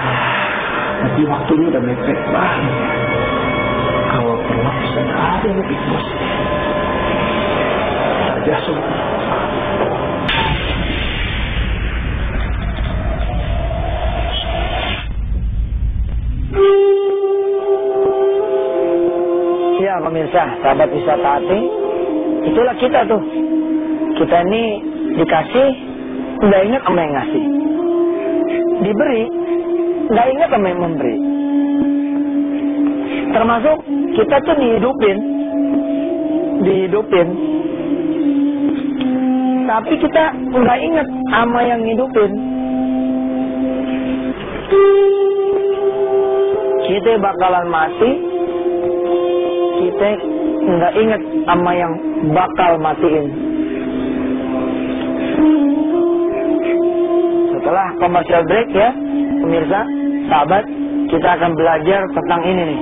tapi waktunya udah mepet banget. Kalau telat bisa ada yang Big Boss. Ya, sholat. Ya pemirsa, sahabat wisata hati, itulah kita tuh. Kita ini dikasih, nggak ingat sama yang ngasih. Diberi, nggak ingat sama yang memberi. Termasuk kita tuh dihidupin. Tapi kita nggak ingat sama yang ngidupin. Kita bakalan mati. Kita nggak ingat sama yang bakal matiin. Setelah commercial break ya, pemirsa, sahabat, kita akan belajar tentang ini nih.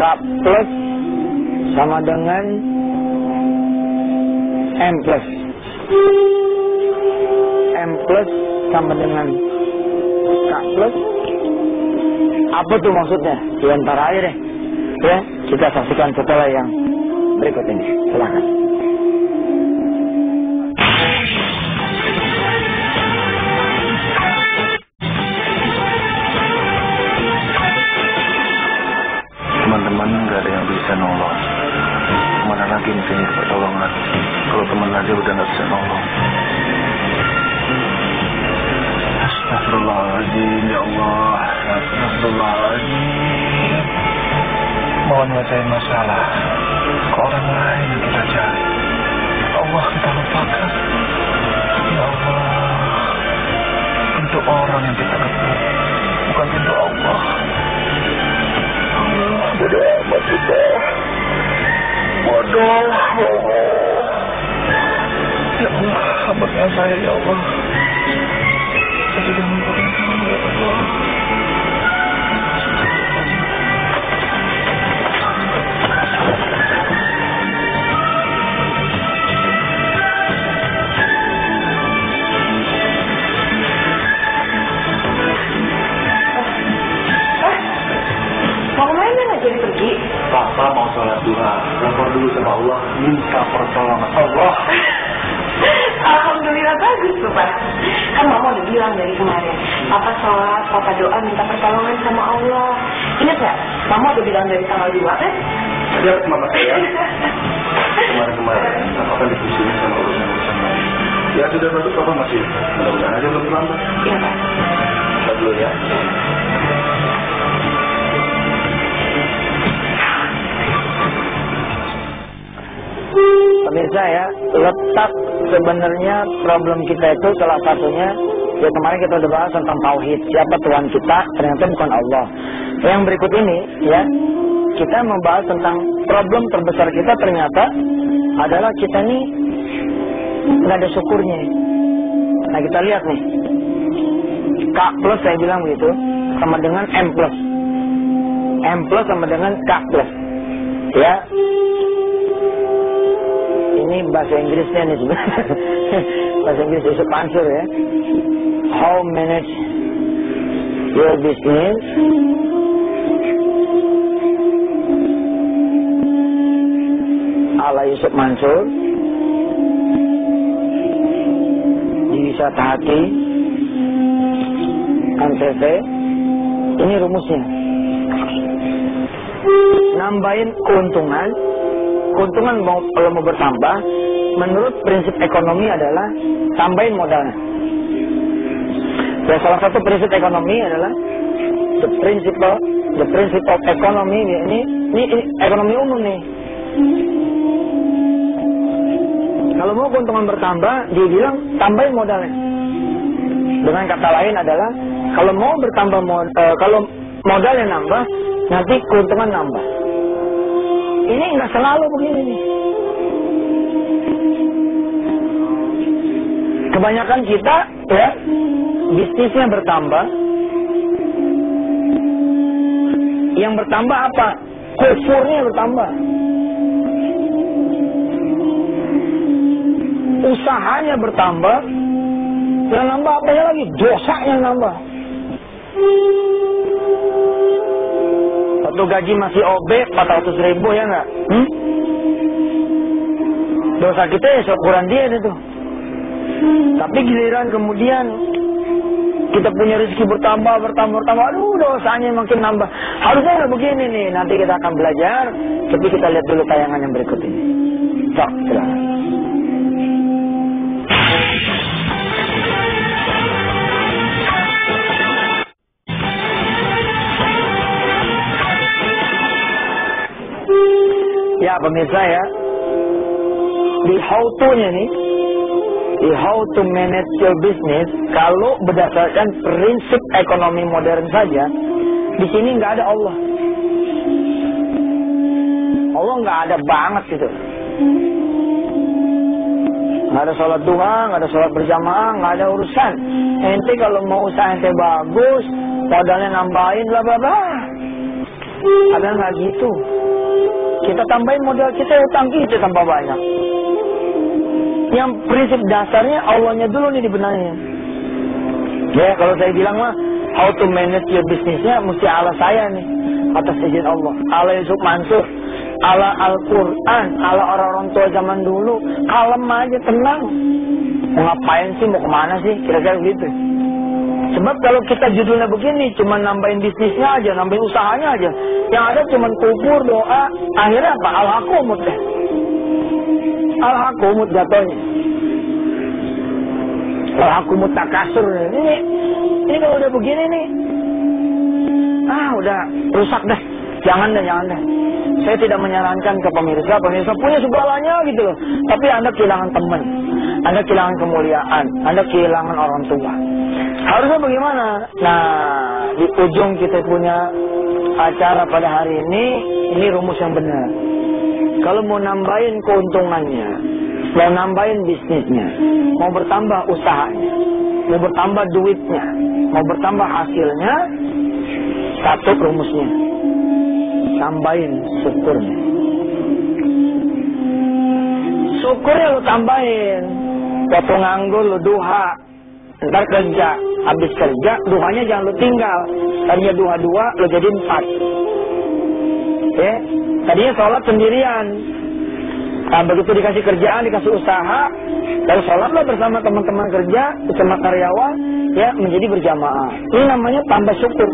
K plus sama dengan M plus. M plus sama dengan plus. Apa tuh maksudnya? Di antara aja deh. Ya, kita saksikan setelah yang berikut ini. Silakan. Teman-teman nggak ada yang bisa nolong. Mana lagi mencari pertolongan kalau teman aja udah nggak bisa nolong. Astagfirullahaladzim, ya Allah. Astagfirullahaladzim. Mohon menyelesaikan masalah ke orang lain yang kita cari. Allah kita lupakan. Ya Allah, pintu orang yang kita ketuk, bukan pintu Allah. Allah, bodoh amat kita. Bodoh, ya Allah, hamba saya, ya Allah. Saya sudah melupakan kamu, ya Allah. Mau kemana nggak jadi pergi? Papa mau sholat duha, lapor dulu sama Allah, minta pertolongan Allah. Alhamdulillah bagus tuh Pak. Kan Mama udah bilang dari kemarin, Papa sholat, Papa doa minta pertolongan sama Allah. Ingat nggak? Mama udah bilang dari tanggal 2 kan? Ada mama saya. Kemarin-kemarin, Papa kan dipusingin sama urusan-urusan lain. Ya sudah bagus, Papa masih mudah-mudahan aja belum terlambat. Iya Pak. Kita dulu ya. Pemirsa ya, letak sebenarnya problem kita itu salah satunya, ya kemarin kita udah bahas tentang tauhid, siapa Tuhan kita, ternyata bukan Allah. Yang berikut ini ya, kita membahas tentang problem terbesar kita ternyata adalah kita nih nggak ada syukurnya. Nah kita lihat nih, K plus saya bilang begitu sama dengan M plus. M plus sama dengan K plus. Ya. Ini bahasa Inggrisnya nih sebenarnya. Bahasa Inggris itu pansur ya. How manage your business ala Yusuf Mansur di Wisata Hati NTV. Ini rumusnya. Nambahin keuntungan kalau mau bertambah, menurut prinsip ekonomi adalah tambahin modalnya. Ya, salah satu prinsip ekonomi adalah the principle of economy. Ini ekonomi umum nih. Kalau mau keuntungan bertambah, dia bilang tambahin modalnya. Dengan kata lain adalah kalau mau bertambah kalau modalnya nambah, nanti keuntungan nambah. Ini nggak selalu begini nih. Kebanyakan kita ya bisnisnya bertambah. Yang bertambah apa? Kufurnya bertambah. Usahanya bertambah. Yang nambah apanya lagi? Dosanya nambah. Satu gaji masih OB 400.000 ya nggak? Dosa kita ya syukuran dia itu. Tapi giliran kemudian kita punya rezeki bertambah. Aduh dosanya makin nambah. Harusnya nggak begini nih. Nanti kita akan belajar. Tapi kita lihat dulu tayangan yang berikut ini. Cok, silakan. Ya pemirsa ya, di how to-nya nih, di how to manage your business, kalau berdasarkan prinsip ekonomi modern saja, di sini nggak ada Allah. Allah nggak ada banget gitu. Nggak ada sholat duha, nggak ada sholat berjamaah, nggak ada urusan. Ente kalau mau usaha ente bagus, modalnya nambahin bla bla bla. Ada nggak gitu? Kita tambahin modal kita, utang kita tambah banyak. Yang prinsip dasarnya Allahnya dulu nih dibenahin. Ya kalau saya bilang mah how to manage your bisnisnya mesti ala saya nih, atas izin Allah, ala Yusuf Mansur, ala Al-Quran, ala orang-orang tua zaman dulu. Kalem aja, tenang. Mau ngapain sih, mau kemana sih, kira-kira gitu. Sebab kalau kita judulnya begini, cuma nambahin bisnisnya aja, nambahin usahanya aja, yang ada cuma kubur, doa, akhirnya apa? Al-Hakumut deh. Al-Hakumut jatuhnya. Al-Hakumut takasur. Ini kalau udah begini nih, udah rusak deh. Jangan deh. Saya tidak menyarankan ke pemirsa punya segalanya gitu loh. Tapi Anda kehilangan teman, Anda kehilangan kemuliaan, Anda kehilangan orang tua. Harusnya bagaimana? Nah, di ujung kita punya acara pada hari ini rumus yang benar. Kalau mau nambahin keuntungannya, mau nambahin bisnisnya, mau bertambah usahanya, mau bertambah duitnya, mau bertambah hasilnya, satu rumusnya, tambahin syukurnya. Syukurnya lu tambahin. Waktu nganggur lu duha, ntar kerja, habis kerja duhanya jangan lu tinggal. Tadinya duha 2 lu jadi 4. Ya, tadinya sholat sendirian. Nah, begitu dikasih kerjaan, dikasih usaha, lalu sholatlah bersama teman-teman kerja, bersama karyawan, ya menjadi berjamaah. Ini namanya tambah syukur.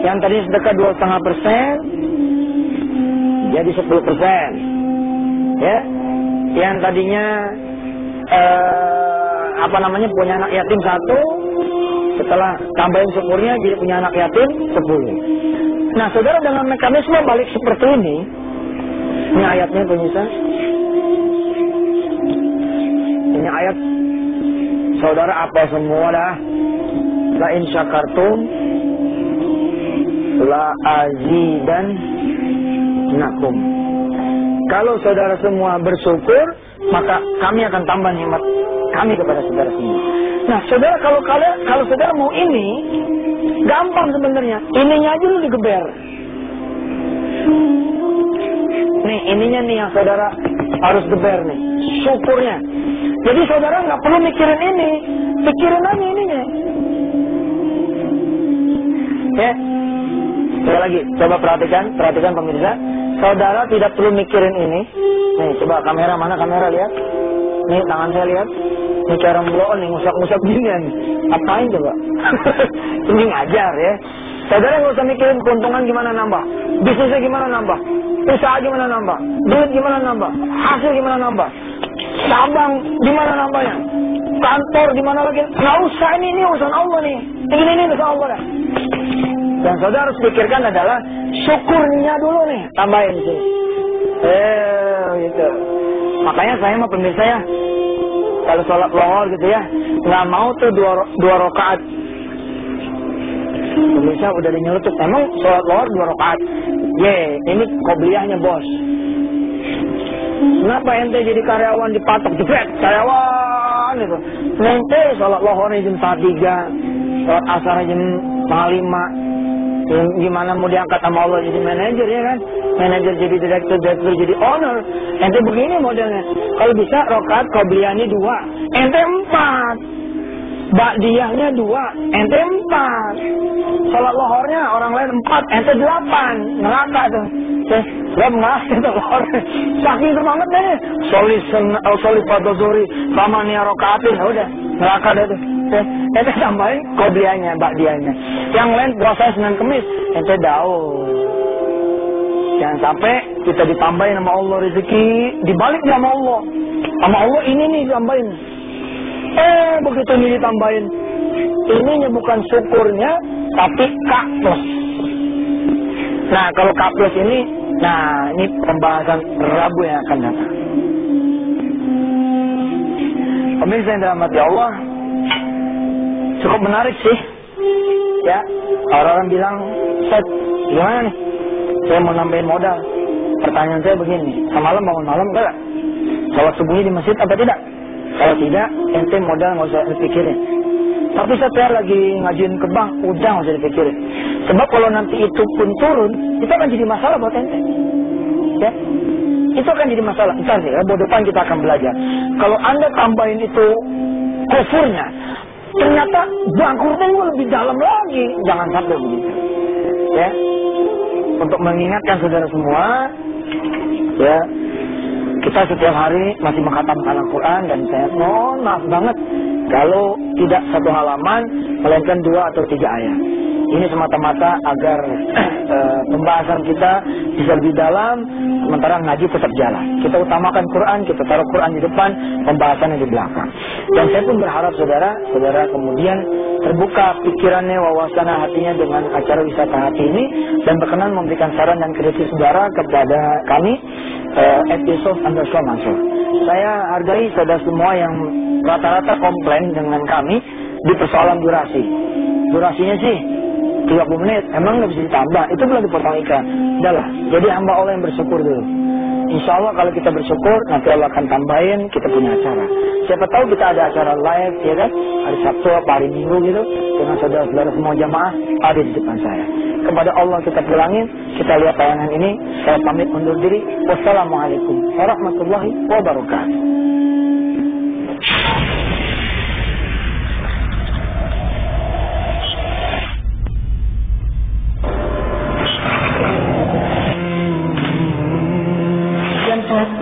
Yang tadinya sedekah 2,5% jadi 10%. Ya, yang tadinya punya anak yatim 1, setelah tambahin syukurnya jadi punya anak yatim 10. Nah, saudara, dengan mekanisme balik seperti ini ayatnya pemirsa. Ini ayat saudara apa semua dah. La in syakartum la azidannakum. Kalau saudara semua bersyukur, maka kami akan tambah nikmat kami kepada saudara semua. Nah, saudara, kalau saudara mau ini, gampang sebenarnya. Ininya aja lu digeber. Nih, ininya nih yang saudara harus geber nih, syukurnya. Jadi saudara nggak perlu mikirin ini, pikirin aja ininya. Ya, sekali lagi, coba perhatikan pemirsa. Saudara tidak perlu mikirin ini. Nih, coba kamera, mana kamera, lihat. Nih, tangan saya lihat. Ini cara bloon nih, ngusap-ngusap gini nih. Apain coba? Ini ngajar ya. Saudara nggak usah mikirin keuntungan gimana nambah, bisnisnya gimana nambah, usaha gimana nambah, duit gimana nambah, hasil gimana nambah, cabang gimana nambahnya, kantor gimana lagi. Nggak usah, ini urusan Allah nih. Ini urusan Allah dah. Yang saudara harus pikirkan adalah syukurnya dulu nih, tambahin sih. Gitu. Makanya saya sama pemirsa ya, kalau sholat lohor gitu ya, nggak mau tuh dua rakaat. Pemirsa udah dinyelutuk, emang sholat lohor 2 rakaat. Ini qobliyahnya bos. Kenapa ente jadi karyawan dipatok jepret karyawan itu? Ente sholat lohornya jam 3, sholat asarnya jam 5. Gimana mau diangkat sama Allah jadi manajer ya kan? Manajer jadi direktur jadi owner. Ente begini modelnya. Kalau bisa rakaat qobliyahnya 2, ente 4. Ba'diyahnya 2, ente 4. Sholat lohornya orang lain 4, ente 8. Neraka tuh. Gak mengalah itu lohor. Saking semangat deh. Sholit pada zuri Famania rokaatin. Udah, neraka deh tuh. Ente tambahin qobliyahnya, ba'diyahnya. Yang lain puasa Senin Kemis, ente daun. Jangan sampai kita ditambahin sama Allah rezeki, dibalik sama Allah. Sama Allah ini nih ditambahin. Begitu ini ditambahin, ininya bukan syukurnya, tapi K+. Nah, kalau K+ ini, ini pembahasan Rabu yang akan datang. Pemirsa yang dirahmati Allah, cukup menarik sih. Ya, orang-orang bilang, Ustaz, gimana nih? Saya mau nambahin modal. Pertanyaan saya begini, semalam bangun malam enggak? Sholat subuhnya di masjid apa tidak? Kalau tidak, ente modal nggak usah dipikirin. Tapi saya lagi ngajuin ke bank, udah nggak usah dipikirin. Sebab kalau nanti itu pun turun, itu akan jadi masalah buat ente. Ya, itu akan jadi masalah. Ntar nih, bulan depan kita akan belajar. Kalau anda tambahin itu kufurnya, ternyata bangkurnya lebih dalam lagi. Jangan sampai begitu. Ya. Untuk mengingatkan saudara semua, ya, kita setiap hari masih mengkhatamkan Al-Quran dan saya mohon maaf banget kalau tidak satu halaman melainkan 2 atau 3 ayat. Ini semata-mata agar pembahasan kita bisa lebih dalam, sementara ngaji tetap jalan. Kita utamakan Quran, kita taruh Quran di depan, pembahasannya di belakang. Dan saya pun berharap saudara kemudian terbuka pikirannya, wawasan hatinya dengan acara wisata hati ini, dan berkenan memberikan saran dan kritik saudara kepada kami, @yusuf_mansur. Saya hargai saudara semua yang rata-rata komplain dengan kami di persoalan durasi. Durasinya sih 30 menit, emang nggak bisa ditambah, itu belum dipotong iklan. Udahlah, jadi hamba Allah yang bersyukur dulu. Insya Allah kalau kita bersyukur, nanti Allah akan tambahin, kita punya acara. Siapa tahu kita ada acara live, ya kan? Hari Sabtu, apa hari Minggu gitu, dengan saudara-saudara semua jamaah ada di depan saya. Kepada Allah kita pulangin, kita lihat tayangan ini. Saya pamit undur diri. Wassalamualaikum warahmatullahi wabarakatuh.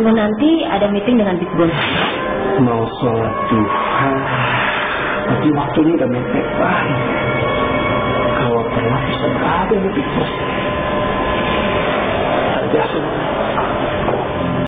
Nanti ada meeting dengan Big Boss. Mau sholat duha, tapi waktunya udah mepet banget. Kalau telat bisa ada nih Big Boss. Biasa.